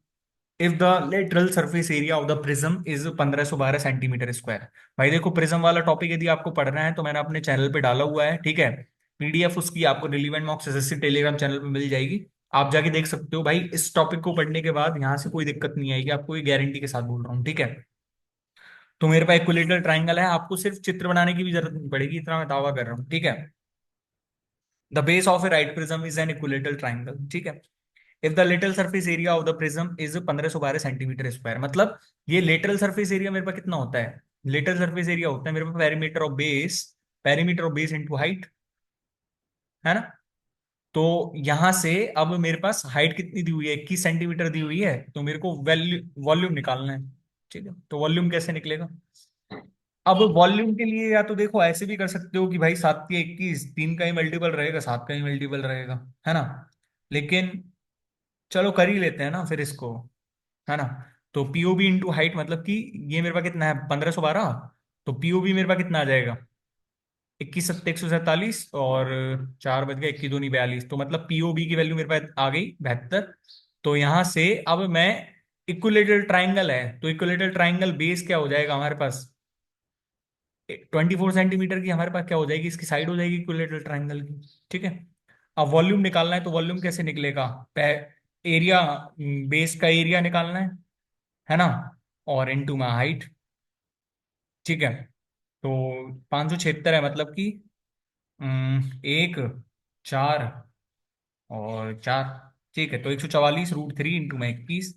if the lateral surface area of the prism is 1512 centimetre square. भाई देखो, प्रिज्म वाला टॉपिक यदि आपको पढ़ना है तो मैंने अपने चैनल पे डाला हुआ है, ठीक है। पीडीएफ उसकी आपको रिलीवेंट मॉक्स एसएससी टेलीग्राम चैनल पे मिल जाएगी। आप जाके देख सकते हो भाई, इस टॉपिक को पढ़ने के बाद यहाँ से कोई दिक्कत नहीं आएगी आपको, ये गारंटी के साथ बोल रहा हूँ, ठीक है। तो मेरे पास इक्विलेटरल ट्राइंगल है, आपको सिर्फ चित्र बनाने की भी जरूरत नहीं पड़ेगी, इतना मैं दावा कर रहा हूँ, ठीक है। The base of A right prism is an equilateral triangle, ठीक है। If the lateral surface area of the prism is 1512 centimetre square, मतलब ये लेटरल सरफेस एरिया मेरे पास कितना होता है, लेटरल सरफेस एरिया होता है मेरे पास perimeter of base into height, है ना। तो यहां से अब मेरे पास हाइट कितनी दी हुई है, 21 सेंटीमीटर दी हुई है, तो मेरे को वैल्यू वॉल्यूम निकालना है। ठीक है। तो वॉल्यूम कैसे निकलेगा? अब वॉल्यूम के लिए या तो देखो ऐसे भी कर सकते हो कि भाई 7 के 21, 3 का ही मल्टीपल रहेगा, 7 का ही मल्टीपल रहेगा, है ना। लेकिन चलो कर ही लेते हैं ना फिर इसको, है ना। तो पीओबी इंटू हाइट मतलब कि ये मेरे पास कितना है, 1512। तो पीओवी मेरे पास कितना आ जाएगा? 21 7 147 और 4 बज गए, 21 2 42, तो मतलब पीओबी की वैल्यू मेरे पास आ गई 72। तो यहां से अब मैं, इक्विलेटरल ट्राइंगल है तो इक्विलेटरल ट्राइंगल बेस क्या हो जाएगा हमारे पास? 24 सेंटीमीटर की हमारे पास क्या हो जाएगी, इसकी साइड हो जाएगी इक्विलेटरल ट्राइंगल की। ठीक है। अब वॉल्यूम निकालना है तो वॉल्यूम कैसे निकलेगा? एरिया, बेस का एरिया निकालना है ना, और इनटू में हाइट। ठीक है। तो 576 है, मतलब कि 1 4 और 4। ठीक है, तो 144√3 इंटू में 21,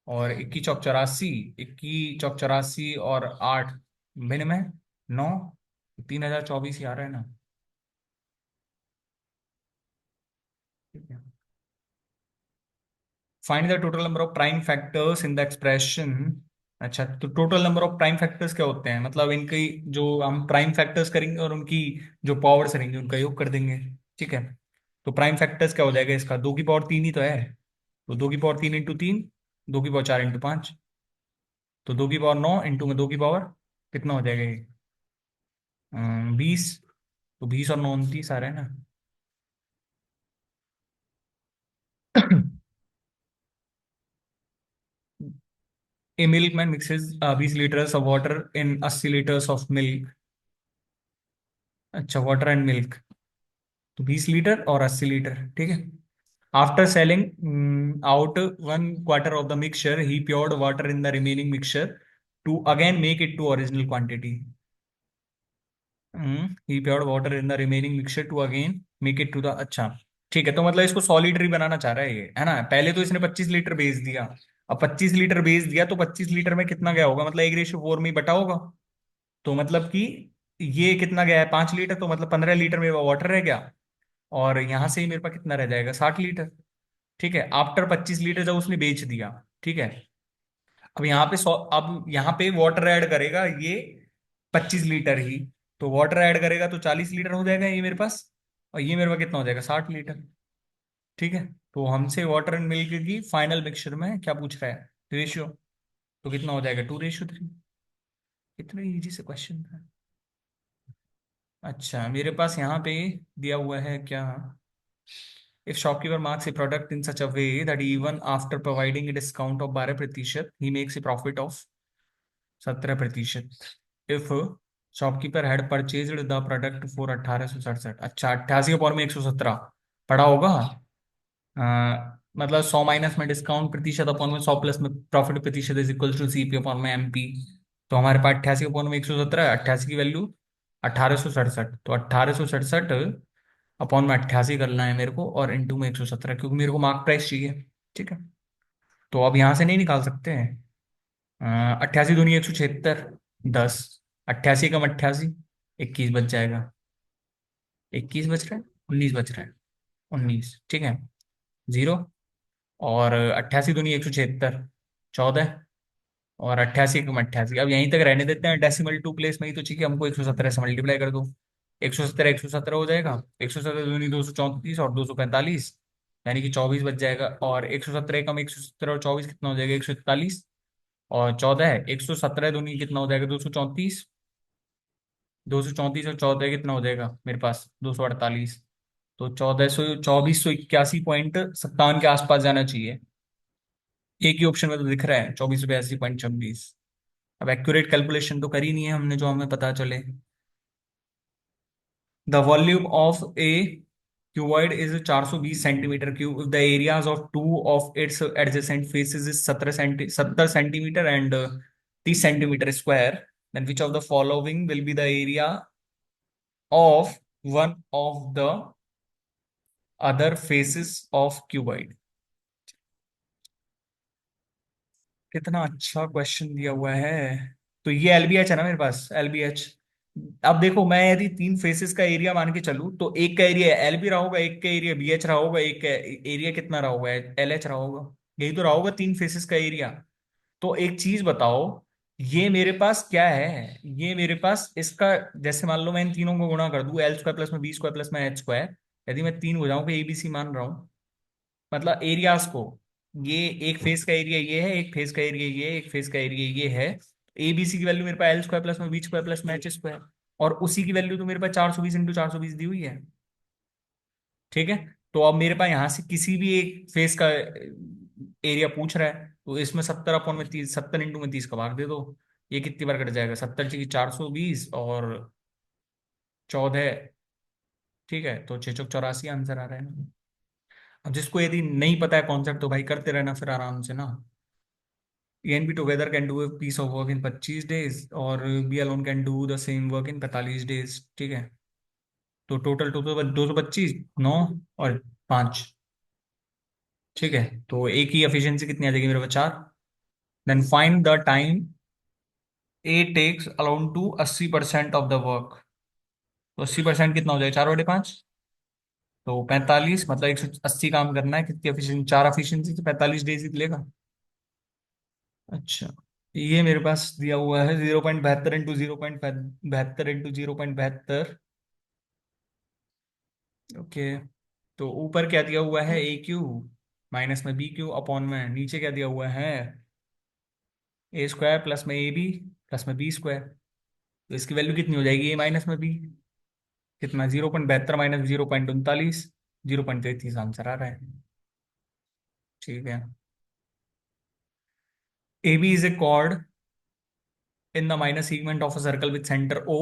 और 21 चौक 84, 21 चौक 84 और 8 भिन्न में 9, 3024 ही आ रहा है ना। ठीक है। Find the total number of prime factors in the expression. अच्छा, तो total number of prime factors क्या होते हैं, मतलब इनकी जो हम प्राइम फैक्टर्स करेंगे और उनकी जो पावर्स रहेंगे उनका योग कर देंगे। ठीक है। तो प्राइम फैक्टर्स क्या हो जाएगा इसका, 2 की पावर 3 ही तो है। तो 2 की पावर 3 इंटू 3, 2 की पावर 4 इंटू 5, तो 2 की पावर 9 इंटू में 2 की पावर, कितना हो जाएगा ये? 20। तो 20 और 9 29 आ रहा है ना। A milkman mixes 20 liters of water in 80 liters of milk। अच्छा, वाटर एंड मिल्क, तो 20 लीटर और 80 लीटर। ठीक है। After selling out 1/4 of the mixture, he poured water in the remaining mixture to again make it to original quantity. He poured water in the remaining mixture to again make it to the, अच्छा। ठीक है, तो मतलब इसको सॉलिडरी बनाना चाह रहा है ये, है ना। पहले तो इसने 25 लीटर बेच दिया। अब 25 लीटर बेच दिया तो 25 लीटर में कितना गया होगा, मतलब 1:4 में ही बटा होगा। तो मतलब कि ये कितना गया है, 5 लीटर, तो मतलब 15 लीटर में वाटर रह गया। और यहां से ही मेरे पास कितना रह जाएगा, 60 लीटर। ठीक है, आफ्टर 25 लीटर जब उसने बेच दिया। ठीक है। अब यहाँ पे अब यहाँ पे वाटर ऐड करेगा ये 25 लीटर ही, तो वाटर ऐड करेगा तो 40 लीटर हो जाएगा ये मेरे पास। और ये मेरे पास कितना हो जाएगा, 60 लीटर। ठीक है। तो हमसे वाटर एंड मिल्क की फाइनल मिक्सचर में क्या पूछ रहा है, रेशियो। तो कितना हो जाएगा, 2:3। कितना इजी से क्वेश्चन था। अच्छा, मेरे पास यहाँ पे दिया हुआ है क्या, if shopkeeper marks a product in such a way that even after providing a discount of 12%, he makes a profit of 17%। if shopkeeper had purchased the product for 1867, अच्छा 88 के पौर में 117 पड़ा होगा। मतलब 100 माइनस में डिस्काउंट प्रतिशत अपॉन में 100 plus में प्रॉफिट प्रतिशत is equal to CP upon में एमपी। तो हमारे पास 88 अपॉन में 117 है, 88 की वैल्यू 1867, तो 1867 अपॉन में 88 करना है मेरे को, और इंटू में 117, क्योंकि मेरे को मार्क प्राइस चाहिए। ठीक है। तो अब यहाँ से नहीं निकाल सकते हैं। 88 दूनी 176, 10, 88 कम 88, 21 बच जाएगा। 21 बच रहा है, 19 बच रहा है, 19। ठीक है। 0, और 88 दूनी 176, 14, और 88 कम 88, अब यहीं तक रहने देते हैं, डेसिमल टू प्लेस में ही तो चाहिए हमको, 117 से मल्टीप्लाई कर दो। 117 हो जाएगा, 117 दूनी 234 और 245, यानी कि 24 बच जाएगा। और 117 कम 117 और 24 कितना हो जाएगा, 141, और 14 है, 117 दूनी कितना हो जाएगा, 234, 234 और 14 कितना हो जाएगा मेरे पास, 248। तो 2481 के आसपास जाना चाहिए। एक ही ऑप्शन में तो दिख रहा है 2482.26। अब एक्यूरेट कैलकुलेशन तो करी नहीं है हमने जो हमें पता चले। The volume of a cuboid is 420 centimetre cube, if the areas of two of its adjacent faces is 70 centimetre and 30 centimetre square, then which of the following will be the area of one of the other faces of cuboid. कितना अच्छा question दिया हुआ है। तो ये एलबीएच है ना मेरे पास, एलबीएच। अब देखो, मैं यदि 3 फेसेस का एरिया मान के चलूं तो एक का एरिया एल बी रहा होगा, एक का एरिया बी एच रहा होगा, एक का एरिया कितना रहा होगा, एल एच रहा होगा। यही तो रहा होगा 3 फेसेस का एरिया। तो एक चीज बताओ, ये मेरे पास क्या है, ये मेरे पास इसका, जैसे मान लो मैं इन तीनों को गुणा कर दूं, एल स्क्वायर प्लस में बी स्क्वायर प्लस में एच स्क्वायर, यदि मैं 3 भुजाओं को एबीसी मान रहा हूँ, मतलब एरियाज को, ये एक फेस का एरिया ये है, एक फेस का एरिया ये है, एक फेस का एरिया ये है, ए बी सी की वैल्यू मेरे पास एल स्क्वायर प्लस में बी स्क्वायर प्लस में एच स्क्वायर, और उसी की वैल्यू तो मेरे पास 420 इंटू 420 दी हुई है। ठीक है। तो अब मेरे पास यहां से किसी भी एक फेस का एरिया पूछ रहा है, तो इसमें 70 अपॉन में 30, 70 इंटू में 30 का भाग दे दो। ये कितनी बार कट जाएगा, 70 की 420 और 14, ठीक है, तो 6 चौक 84 आंसर आ रहा है ना। अब जिसको यदि नहीं पता है कॉन्सेप्ट, तो भाई करते रहना फिर आराम से ना। A and B together can do a piece of work in 25 days, और B alone can do the same work in 45 days। ठीक है। तो टोटल टोटल 225, 9 और 5। ठीक है। तो एक ही एफिशिएंसी कितनी आ जाएगी मेरे पास, 4। Then find the time A takes alone to 80% of the work. तो 80% कितना हो जाएगा, 4/5। तो 45, मतलब 180 काम करना है, कितनी एफिशिएंसी, 4 एफिशिएंसी, तो 45 डेज ही लेगा। अच्छा, ये मेरे पास दिया हुआ है 0.72 इंटू 0.72 इंटू 0.72। ओके। तो ऊपर क्या दिया हुआ है, ए क्यू माइनस में बी क्यू अपॉन में नीचे क्या दिया हुआ है, ए स्क्वायर प्लस में ए बी प्लस में बी स्क्वायर। तो इसकी वैल्यू कितनी हो जाएगी, ए माइनस में बी, कितना, 0.72 माइनस 0.39, 0.33 आंसर आ रहा है। ठीक है। A B is a chord in the minor segment of a circle with center O.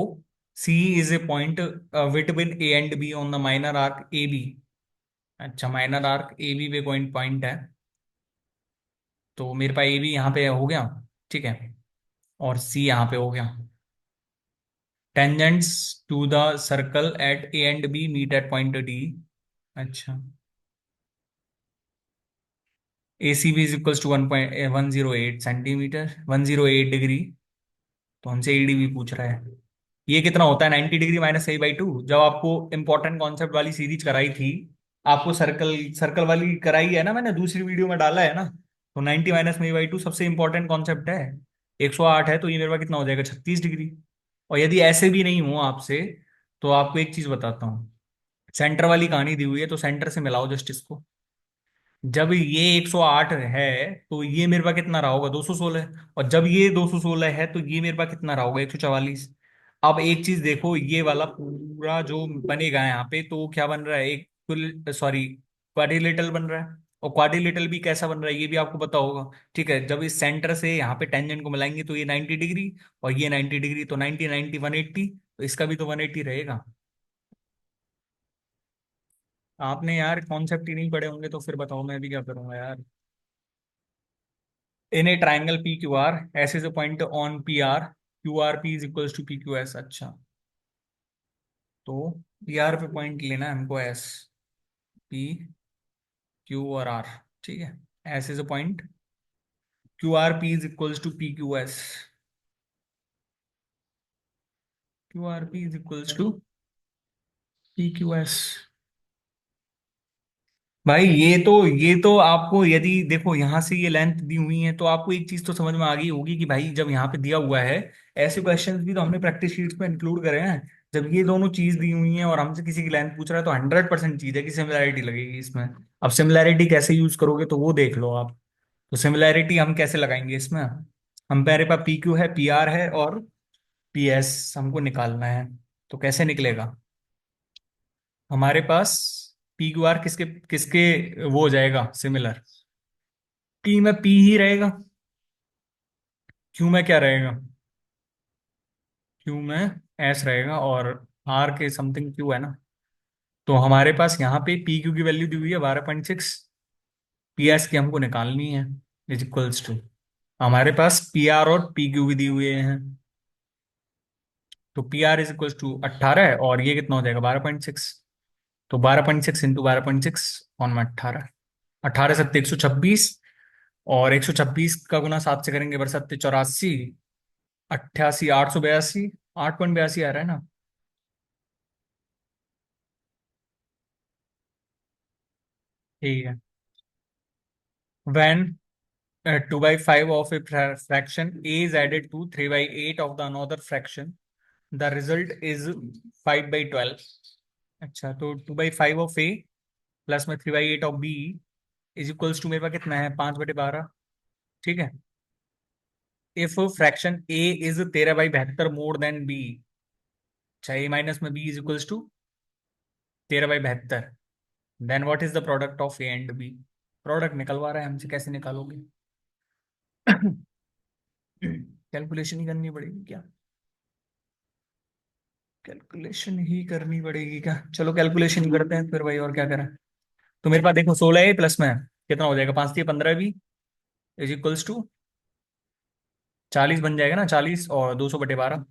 C is a point between A and B on the minor arc AB। अच्छा, minor arc A B पे point point है, तो मेरे पास A B यहाँ पे हो गया। ठीक है। और सी यहाँ पे हो गया। Tangents to the circle at A and B meet at point D. अच्छा, A C B is equals to 1.108 centimetre, 108 degree. तो हमसे ईडी भी पूछ रहा है, ये कितना होता है, 90 डिग्री माइनस A/2। जब आपको इंपॉर्टेंट कॉन्सेप्ट वाली सीरीज कराई थी, आपको सर्कल सर्कल वाली कराई है ना, मैंने दूसरी वीडियो में डाला है ना। तो 90 माइनस में A/2 सबसे इंपॉर्टेंट कॉन्सेप्ट है। 108 है, तो ये मेरे पास कितना हो जाएगा, 36 डिग्री। और यदि ऐसे भी नहीं हुआ आपसे, तो आपको एक चीज बताता हूँ। सेंटर वाली कहानी दी हुई है, तो सेंटर से मिलाओ जस्ट इसको। जब ये 108 है, तो ये मेरे पास कितना रहा होगा, 216। और जब ये 216 है, तो ये मेरे पास कितना रहा होगा, 144। अब एक चीज देखो, ये वाला पूरा जो बनेगा यहाँ पे, तो क्या बन रहा है, एक, सॉरी, क्वाड्रिलेटरल बन रहा है। और क्वाड्रिलेटरल भी कैसा बन रहा है, ये भी आपको पता होगा। ठीक है। जब इस सेंटर से यहाँ पे टेंजेंट को मिलाएंगे, तो ये 90 डिग्री और ये 90 डिग्री, तो 90 90 180, तो इसका भी तो 180 रहेगा। आपने यार कॉन्सेप्ट ही नहीं पढ़े होंगे, तो फिर बताओ मैं भी क्या करूंगा यार। In a triangle PQR, S is a point on PR, QRP is equals to PQS। अच्छा, तो PR पे पॉइंट लेना है हमको, S, P, Q और R। ठीक है। S is a point, QRP is equals to PQS, QRP is equals to PQS। भाई ये तो आपको यदि देखो यहाँ से ये लेंथ दी हुई है, तो आपको एक चीज तो समझ में आ गई होगी कि भाई जब यहाँ पे दिया हुआ है, ऐसे क्वेश्चंस भी तो हमने प्रैक्टिस शीट्स में इंक्लूड करे हैं। जब ये दोनों चीज दी हुई है और हमसे किसी की लेंथ पूछ रहा है, तो 100% चीज है कि सिमिलैरिटी लगेगी इसमें। अब सिमिलैरिटी कैसे यूज करोगे, तो वो देख लो आप। तो सिमिलैरिटी हम कैसे लगाएंगे इसमें, हम मेरे पास पी क्यू है, पी आर है और पी एस हमको निकालना है। तो कैसे निकलेगा हमारे पास, पी क्यू आर किसके किसके वो हो जाएगा सिमिलर, पी में पी ही रहेगा, क्यू में क्या रहेगा, क्यू में एस रहेगा, और आर के समथिंग क्यू है ना। तो हमारे पास यहाँ पे पी क्यू की वैल्यू दी हुई है 12.6, पी एस की हमको निकालनी है, इज इक्वल्स टू, हमारे पास पी आर और पी क्यू भी दी हुए हैं। तो P R is equals to 18, और ये कितना हो जाएगा, 12.6। तो 12.6 इंटू 12.6 ऑन में 18, 18 7 126, और 126 का गुना 7 से करेंगे, बरसत्ते 84, 88 882, 8.82 आ रहा है ना। ठीक है। when 2/5 of a fraction a is added to 3/8 of the another fraction, the result is 5/12। अच्छा, तो 2/5 ऑफ ए प्लस में 3/8 of B is equals to मेरे पास कितना है, 5/12। ठीक है। If fraction A is 13/72 more than B, अच्छा ए माइनस में B is equals to 13/72, then what is the product of A and B. Product निकलवा रहा है हमसे, कैसे निकालोगे? कैलकुलेशन ही करनी पड़ेगी क्या? कैलकुलेशन ही करनी पड़ेगी क्या? चलो कैलकुलेशन ही करते हैं फिर भाई, और क्या करें। तो मेरे पास देखो 16 है प्लस में कितना हो जाएगा, 5 × 3 = 15 भी इज इक्वल्स टू 40 बन जाएगा ना, 40 और 200/12।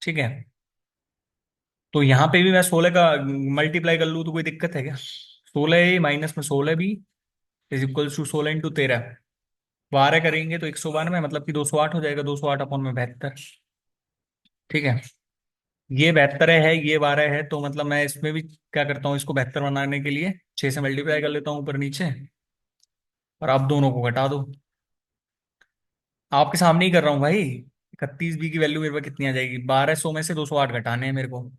ठीक है, तो यहाँ पे भी मैं 16 का मल्टीप्लाई कर लूँ तो कोई दिक्कत है क्या? 16 माइनस में 16 भी इज इक्वल्स टू 16 × 13, 12 करेंगे तो 192, मतलब कि 208 हो जाएगा, 208/72। ठीक है, ये 72 है, ये 12 है, तो मतलब मैं इसमें भी क्या करता हूँ, इसको 72 बनाने के लिए 6 से मल्टीप्लाई कर लेता हूँ ऊपर नीचे, और आप दोनों को घटा दो। आपके सामने ही कर रहा हूँ भाई। 31 बी की वैल्यू मेरे पास कितनी आ जाएगी, 1200 में से 208 घटाने हैं मेरे को,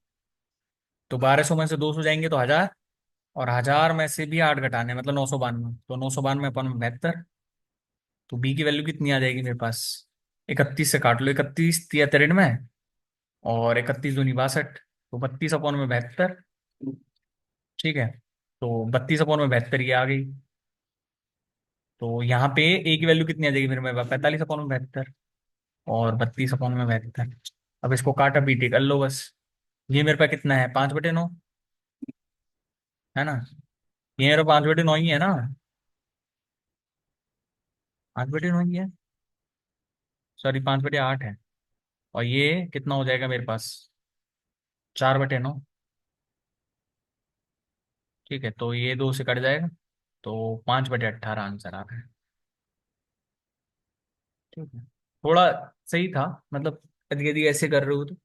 तो 1200 में से 200 जाएंगे तो 1000, और 1000 में से भी 8 घटाने हैं, मतलब 992, तो 992/72। तो बी की वैल्यू कितनी आ जाएगी मेरे पास, 31 से काट लो, 31 × 93, और 31 × 2 = 62, तो 32/72। ठीक है, तो 32/72 ये आ गई। तो यहाँ पे ए की वैल्यू कितनी आ जाएगी मेरे पास, 45/72, और 32/72। अब इसको काटा पीटी कर लो बस। ये मेरे पास कितना है, 5/9, है ना? ये मेरा 5/9 ही है ना, 5/9 ही है, सॉरी 5/8 है। और ये कितना हो जाएगा मेरे पास, 4/9। ठीक है, तो ये 2 से कट जाएगा, तो 5/18 आंसर आ रहा है। ठीक है, थोड़ा सही था, मतलब यदि यदि ऐसे कर रहे हो तो।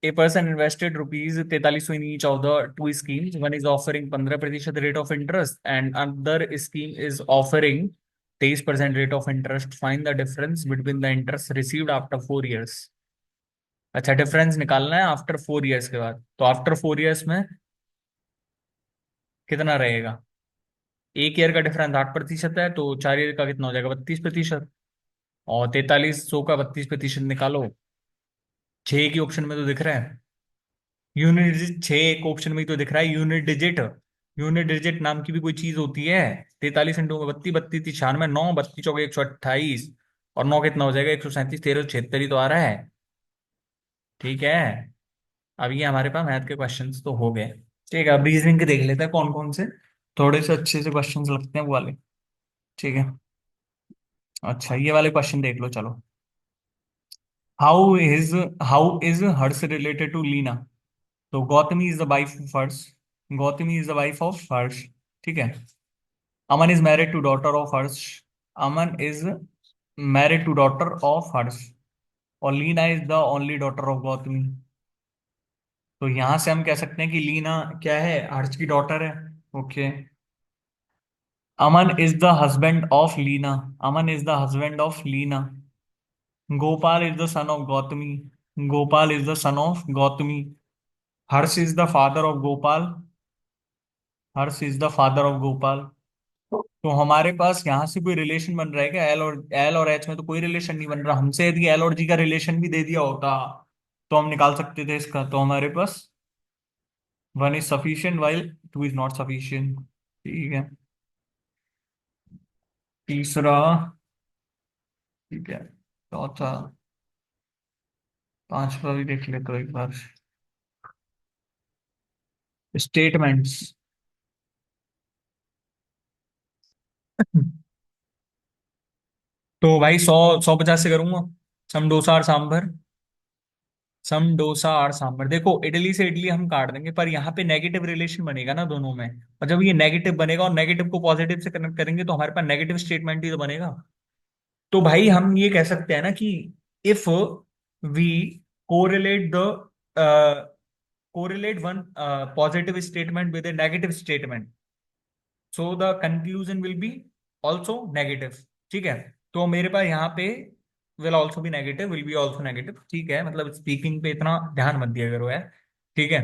A person invested ₹4300 in each of the two schemes, one is offering 15% rate of interest and other scheme is offering 23% rate of interest, find the difference between the interest received after 4 years. अच्छा, difference निकालना है after 4 years के बाद, तो after 4 years में कितना रहेगा? एक ईयर का डिफरेंस 8% है, तो 4 ईयर का कितना हो जाएगा, 32%। और 4300 का 32% निकालो, 6 की ऑप्शन में तो दिख रहा है। यूनिट डिजिट 6 एक ऑप्शन में ही तो दिख रहा है, यूनिट डिजिट। यूनिट डिजिट नाम की भी कोई चीज होती है? 43 × 2 = 32, 32 × 96, 9, 32 × 4 = 128, और 9 कितना हो जाएगा, 137, 1376 ही तो आ रहा है। ठीक है, अब ये हमारे पास मैथ के क्वेश्चंस तो हो गए। ठीक है, अब रीजनिंग के देख लेते हैं कौन कौन से थोड़े से अच्छे से क्वेश्चंस लगते हैं वो वाले। ठीक है, अच्छा ये वाले क्वेश्चन देख लो चलो। How is how is Harsh related to Leena? तो Gautami is the wife of Harsh, Gautami is the wife of Harsh. ठीक है, Aman is married to daughter of Harsh, Aman is married to daughter of Harsh, और Leena is the only daughter of Gautami. तो यहां से हम कह सकते हैं कि लीना क्या है, हर्ष की डॉटर है। Okay, Aman is the husband of Leena, Aman is the husband of Leena. Gopal is the son of Gautami, Gopal is the son of Gautami. Harsh is the father of Gopal, Harsh is the father of Gopal. तो हमारे पास यहाँ से कोई रिलेशन बन रहा है क्या? एल और एच में तो कोई रिलेशन नहीं बन रहा। हमसे यदि एल और जी का रिलेशन भी दे दिया होता तो हम निकाल सकते थे इसका। तो हमारे पास 1 is sufficient while 2 is not sufficient. ठीक है, तीसरा। ठीक है, चौथा, पांचवा भी देख ले तो एक बार। स्टेटमेंट्स। तो भाई 100 150 से करूंगा। सम डोसा और सांभर, सम डोसा और सांभर। देखो इडली से इडली हम काट देंगे, पर यहाँ पे नेगेटिव रिलेशन बनेगा ना दोनों में, और जब ये नेगेटिव बनेगा और नेगेटिव को पॉजिटिव से कनेक्ट करेंगे तो हमारे पास नेगेटिव स्टेटमेंट ही तो बनेगा। तो भाई हम ये कह सकते हैं ना कि if we correlate the correlate one positive statement with a negative statement, so the conclusion will be also negative. ठीक है, तो मेरे पास यहाँ पे will also be negative, will be also negative. ठीक है, मतलब स्पीकिंग पे इतना ध्यान मत दिया करो यार। ठीक है,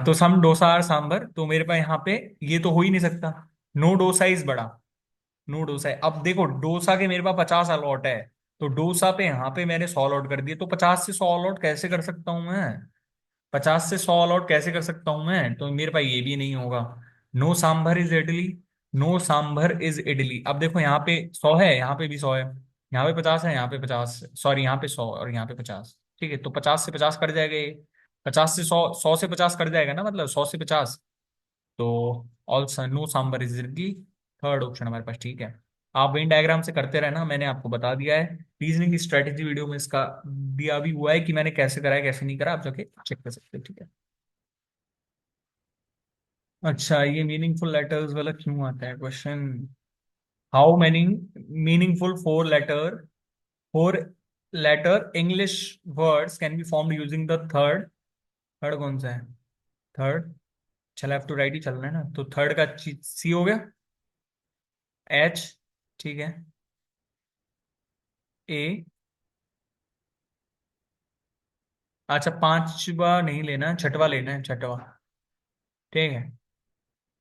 तो सम डोसा और सांबर, तो मेरे पास यहाँ पे ये तो हो ही नहीं सकता, नो डोसा इज बड़ा। नो डोसा है। अब देखो डोसा के मेरे पास 50 अलॉट है, तो डोसा पे यहाँ पे मैंने 100 अलॉट कर दिए, तो 50 से 100 अलॉट कैसे कर सकता हूँ मैं? 50 से 100 अलॉट कैसे कर सकता हूँ मैं? तो मेरे पास ये भी नहीं होगा। No sambar is idli, no sambar is idli. अब देखो यहाँ पे 100 है, यहाँ पे भी 100 है, यहाँ पे 50 है, यहाँ पे 50, सॉरी यहाँ पे 100 और यहाँ पे 50। ठीक है, तो 50 से 50 कट जाएगा ये, 50 से 100, 100 से 50 कट जाएगा ना, मतलब 100 से 50। तो also no sambar is idli, third option हमारे पास ठीक है। आप वेन डायग्राम से करते रहना, मैंने आपको बता दिया है। रीजनिंग की स्ट्रेटेजी वीडियो में इसका दिया भी हुआ है कि मैंने कैसे करा है कैसे नहीं करा, आप जाके चेक कर सकते हैं, ठीक है। अच्छा, ये मीनिंगफुल लेटर्स वाला क्यों आता है question? How many meaningful four letter English words can be formed using the third, third कौन सा है? थर्ड, अच्छा लेफ्ट टू राइट ही चलना है ना, तो थर्ड का सी हो गया, एच, ठीक है, ए, अच्छा पांचवा नहीं लेना है, छठवा लेना है, छठवा, ठीक है,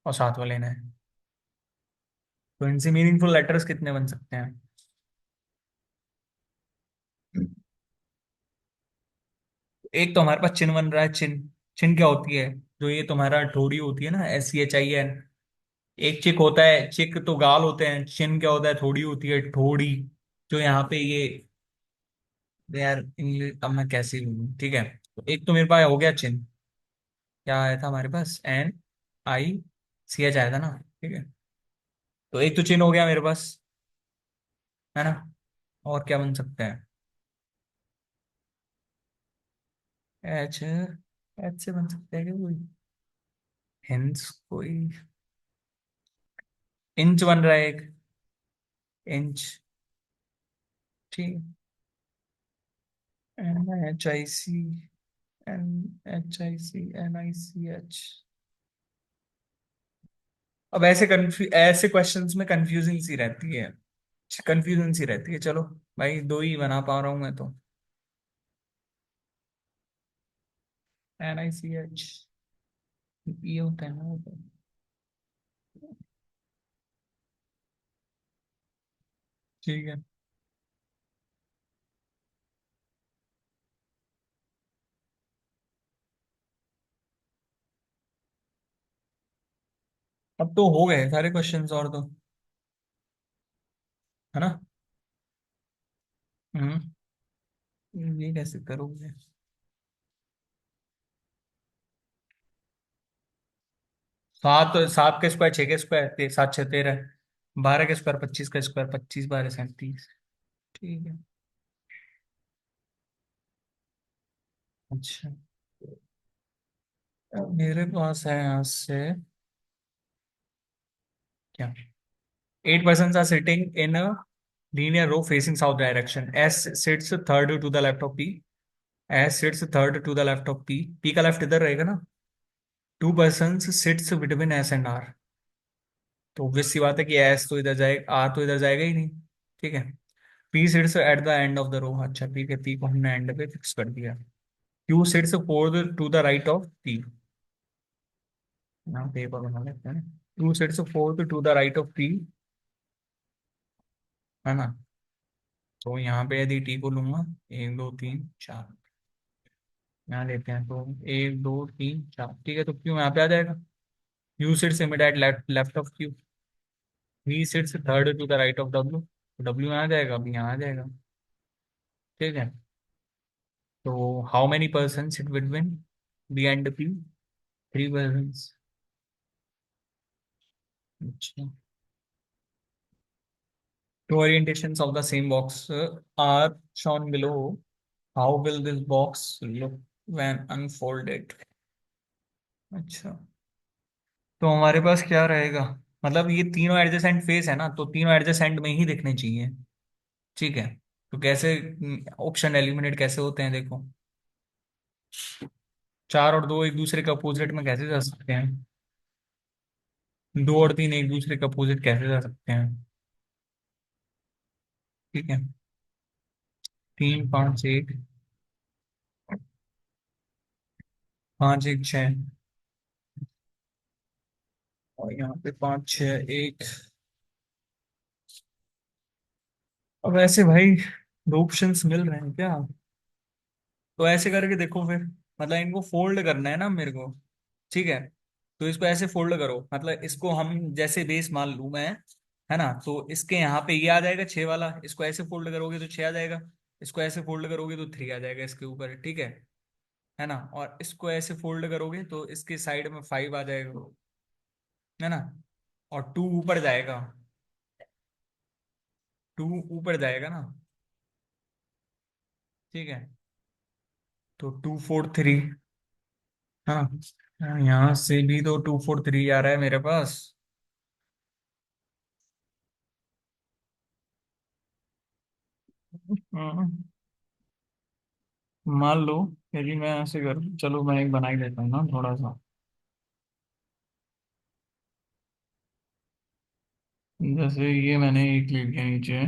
और सातवां लेना है। तो इनसे मीनिंगफुल लेटर्स कितने बन सकते हैं? एक तो हमारे पास चिन्ह बन रहा है, चिन्ह, चिन्ह क्या होती है? जो ये तुम्हारा ठोड़ी होती है ना, SCHIN। एक चिक होता है, चिक तो गाल होते हैं, चिन्ह क्या होता है? थोड़ी होती है, ठोड़ी। जो यहाँ पे ये, यार इंग्लिश अब मैं कैसे लूँ, ठीक है। तो एक तो मेरे पास हो गया चिन्ह, क्या आया था हमारे पास? NICH आया था ना, ठीक है। तो एक तो चिन्ह हो गया मेरे पास, है ना। और क्या बन सकता है? एच, एच से बन सकता है क्या कोई? हिंस कोई, इंच बन रहा है एक, इंच, ठीक, NHIC, NHICNICH। अब ऐसे ऐसे क्वेश्चंस में कंफ्यूजिंग सी रहती है, कंफ्यूजन सी रहती है। चलो भाई, दो ही बना पा रहा हूँ मैं तो। NICH, ये होता है ना वो तो। ठीक है, अब तो हो गए सारे क्वेश्चंस और तो, है ना। हम्म, ये कैसे करोगे? सात, सात के स्क्वायर, छह के स्क्वायर, सात छह 13, 12 के स्क्वायर 25, का स्क्वायर 25, 12 37। ठीक है, अच्छा। अब मेरे पास है यहाँ से, क्या, 8 persons are sitting in a linear row facing south direction. S sits third to the left of P. S sits third to the left of P. P का लेफ्ट इधर रहेगा ना। 2 persons sits between S and R। तो obvious सी बात है कि S तो इधर जाएगा, R तो इधर जाएगा ही नहीं, ठीक है। P sits at the end of the row। अच्छा ठीक है, P को हमने एंड पे फिक्स कर दिया। Q sits fourth to the right of P। यहाँ पेपर बना लेते हैं। Q sits fourth to the right of P, है ना। तो यहाँ पे यदि T को लूंगा, एक दो तीन चार, यहाँ लेते हैं तो एक दो तीन चार, ठीक है। तो Q यहाँ पे आ जाएगा। U sits immediate left left of Q। V sits third to the right of W। W यहाँ आ जाएगा, अभी यहाँ आ जाएगा, ठीक है। तो how many person sit between B and P? 3 persons। अच्छा, two orientations of the same box are shown below. How will this box look when unfolded? अच्छा, तो हमारे पास क्या रहेगा? मतलब ये तीनों एडजेसेंट फेस है ना, तो तीनों एडजेसेंट में ही दिखने चाहिए, ठीक है। तो कैसे ऑप्शन एलिमिनेट कैसे होते हैं देखो, चार और दो एक दूसरे के अपोजिट में कैसे जा सकते हैं? दो और तीन एक दूसरे के अपोजिट कैसे जा सकते हैं? ठीक है, तीन पाँच एक, पाँच एक छः, और यहाँ पे पाँच छः एक, अब ऐसे भाई दो ऑप्शंस मिल रहे हैं क्या? तो ऐसे करके देखो फिर, मतलब इनको फोल्ड करना है ना मेरे को। ठीक है, तो इसको ऐसे फोल्ड करो, मतलब इसको हम जैसे बेस मान लूं मैं, है ना? तो इसके यहाँ पे ये आ जाएगा 6 वाला, इसको ऐसे फोल्ड करोगे तो 6 आ जाएगा। इसको ऐसे फोल्ड करोगे तो 3 आ जाएगा इसके ऊपर, ठीक है ना? और इसको ऐसे फोल्ड करोगे तो इसके साइड में 5 आ जाएगा, है ना? और 2 ऊपर जाएगा, 2 ऊपर जाएगा ना। ठीक है, तो 2 4 3। हाँ, यहाँ से भी तो 2 4 3 आ रहा है मेरे पास। हाँ, मान लो यदि मैं ऐसे करूँ, चलो मैं एक बना ही देता हूँ ना थोड़ा सा। जैसे ये मैंने एक ले लिया नीचे,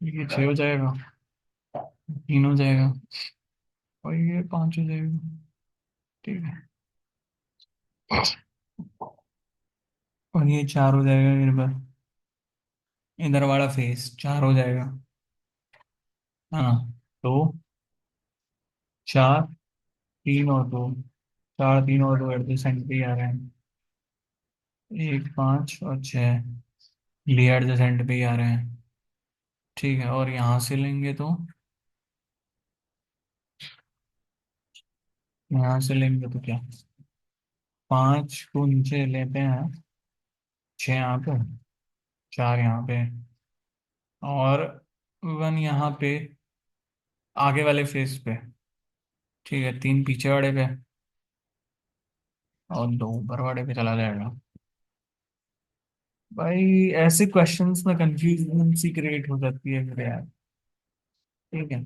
ये 6 हो जाएगा, 3 हो जाएगा, और ये 5 हो जाएगा। ठीक है, और ये 4 हो जाएगा मेरे पास। इधर वाला फेस 4 हो जाएगा, हाँ। तो 4 3 और 2, 4 3 और 2 एडजेसेंट भी आ रहे हैं। 1 5 और 6 लिए एडजेसेंट भी आ रहे हैं। ठीक है, और यहाँ से लेंगे तो, यहाँ से लेंगे तो क्या, 5 को नीचे लेते हैं, 6 यहाँ पे, 4 यहाँ पे, और 1 यहाँ पे आगे वाले फेस पे। ठीक है, 3 पीछे वाले पे, और 2 ऊपर वाले पे चला जाएगा। भाई ऐसे क्वेश्चंस में कंफ्यूजन सी क्रिएट हो जाती है फिर यार। ठीक है,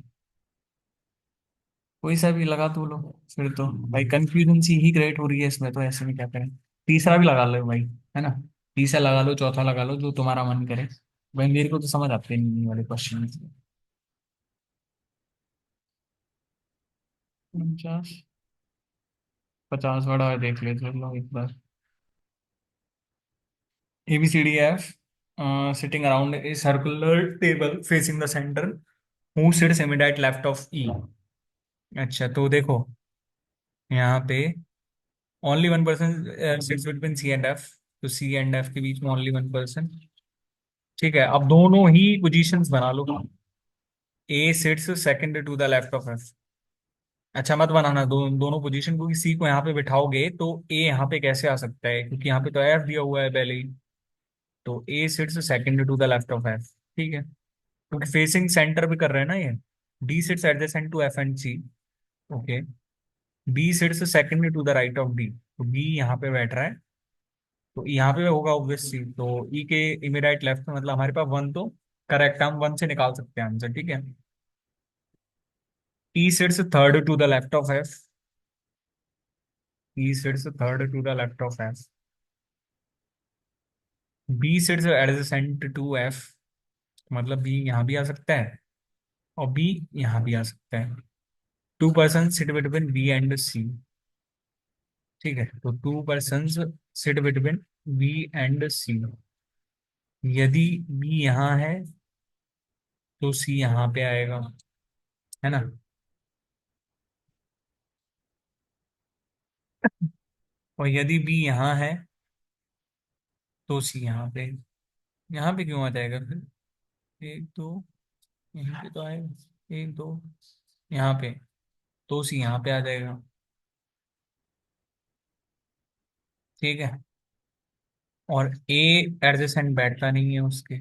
कोई सा भी लगा तो लो, फिर तो भाई कंफ्यूजन सी ही क्रिएट हो रही है इसमें, तो ऐसे में क्या करें। तीसरा भी लगा लो भाई, है ना? तीसरा लगा लो, चौथा लगा लो, जो तुम्हारा मन करे। भाई मेरे को तो समझ आते नहीं वाले क्वेश्चन। 49, 50 बड़ा देख ले चलो एक बार। ABCDF sitting around a circular table facing the center, who sits immediate left of E। अच्छा तो देखो, यहाँ पे only 1 person sits between C and F, तो C एंड F के बीच में ओनली 1 पर्सन। ठीक है, अब दोनों ही पोजीशंस बना लो। A sits second to the left of F। अच्छा मत बनाना दोनों पोजीशन, क्योंकि सी को यहाँ पे बिठाओगे तो ए यहाँ पे कैसे आ सकता है, क्योंकि यहाँ पे तो F दिया हुआ है पहले ही। तो A sits second to the left of F। ठीक है, क्योंकि फेसिंग सेंटर भी कर रहे हैं ना ये। D sits adjacent to F and C। Okay, B sits second to the right of D, तो बी यहाँ पे बैठ रहा है, तो यहाँ पे होगा ऑब्वियस सी। तो ई के इमीडिएट लेफ्ट में, मतलब हमारे पास 1 तो करेक्ट, हम 1 से निकाल सकते हैं आंसर। ठीक है, E sits third to the left of F, E sits third to the left of F. B sits adjacent to F, मतलब बी यहाँ भी आ सकता है, और बी यहाँ भी आ सकता है। 2 person sit between B and C. ठीक है, तो 2 person sit between B and C. यदि बी यहाँ है तो सी यहाँ पे आएगा, है ना? और यदि बी यहाँ है तो सी यहाँ पे, यहाँ पे क्यों आ जाएगा फिर? 1 2, यहीं पे तो आएगा, 1 2, यहाँ पे, तो सी यहाँ पे आ जाएगा। ठीक है, और ए एडजेसेंट बैठता नहीं है उसके,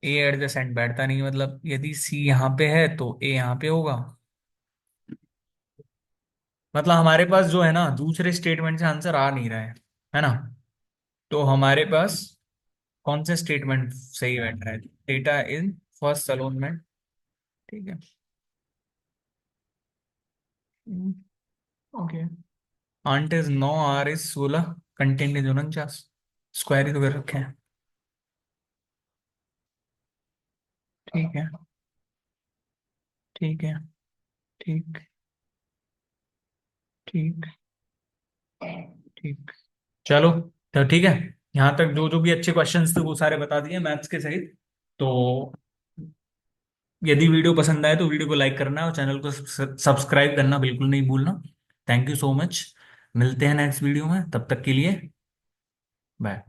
ए एडजेसेंट बैठता नहीं है, मतलब यदि सी यहाँ पे है तो ए यहाँ पे होगा। मतलब हमारे पास जो है ना, दूसरे स्टेटमेंट से आंसर आ नहीं रहा है ना? तो हमारे पास कौन से स्टेटमेंट सही बैठ रहा है? Data in first alignment. ठीक है, okay. Aunt is 9, R is 16, content is 49। Square ही तो कर रखे हैं। ठीक है, ठीक है, ठीक, ठीक, ठीक। चलो, तो ठीक है, यहाँ तक जो जो भी अच्छे क्वेश्चंस थे वो सारे बता दिए मैथ्स के सहित। तो यदि वीडियो पसंद आए तो वीडियो को लाइक करना और चैनल को सब्सक्राइब करना बिल्कुल नहीं भूलना। Thank you so much. मिलते हैं नेक्स्ट वीडियो में, तब तक के लिए बाय।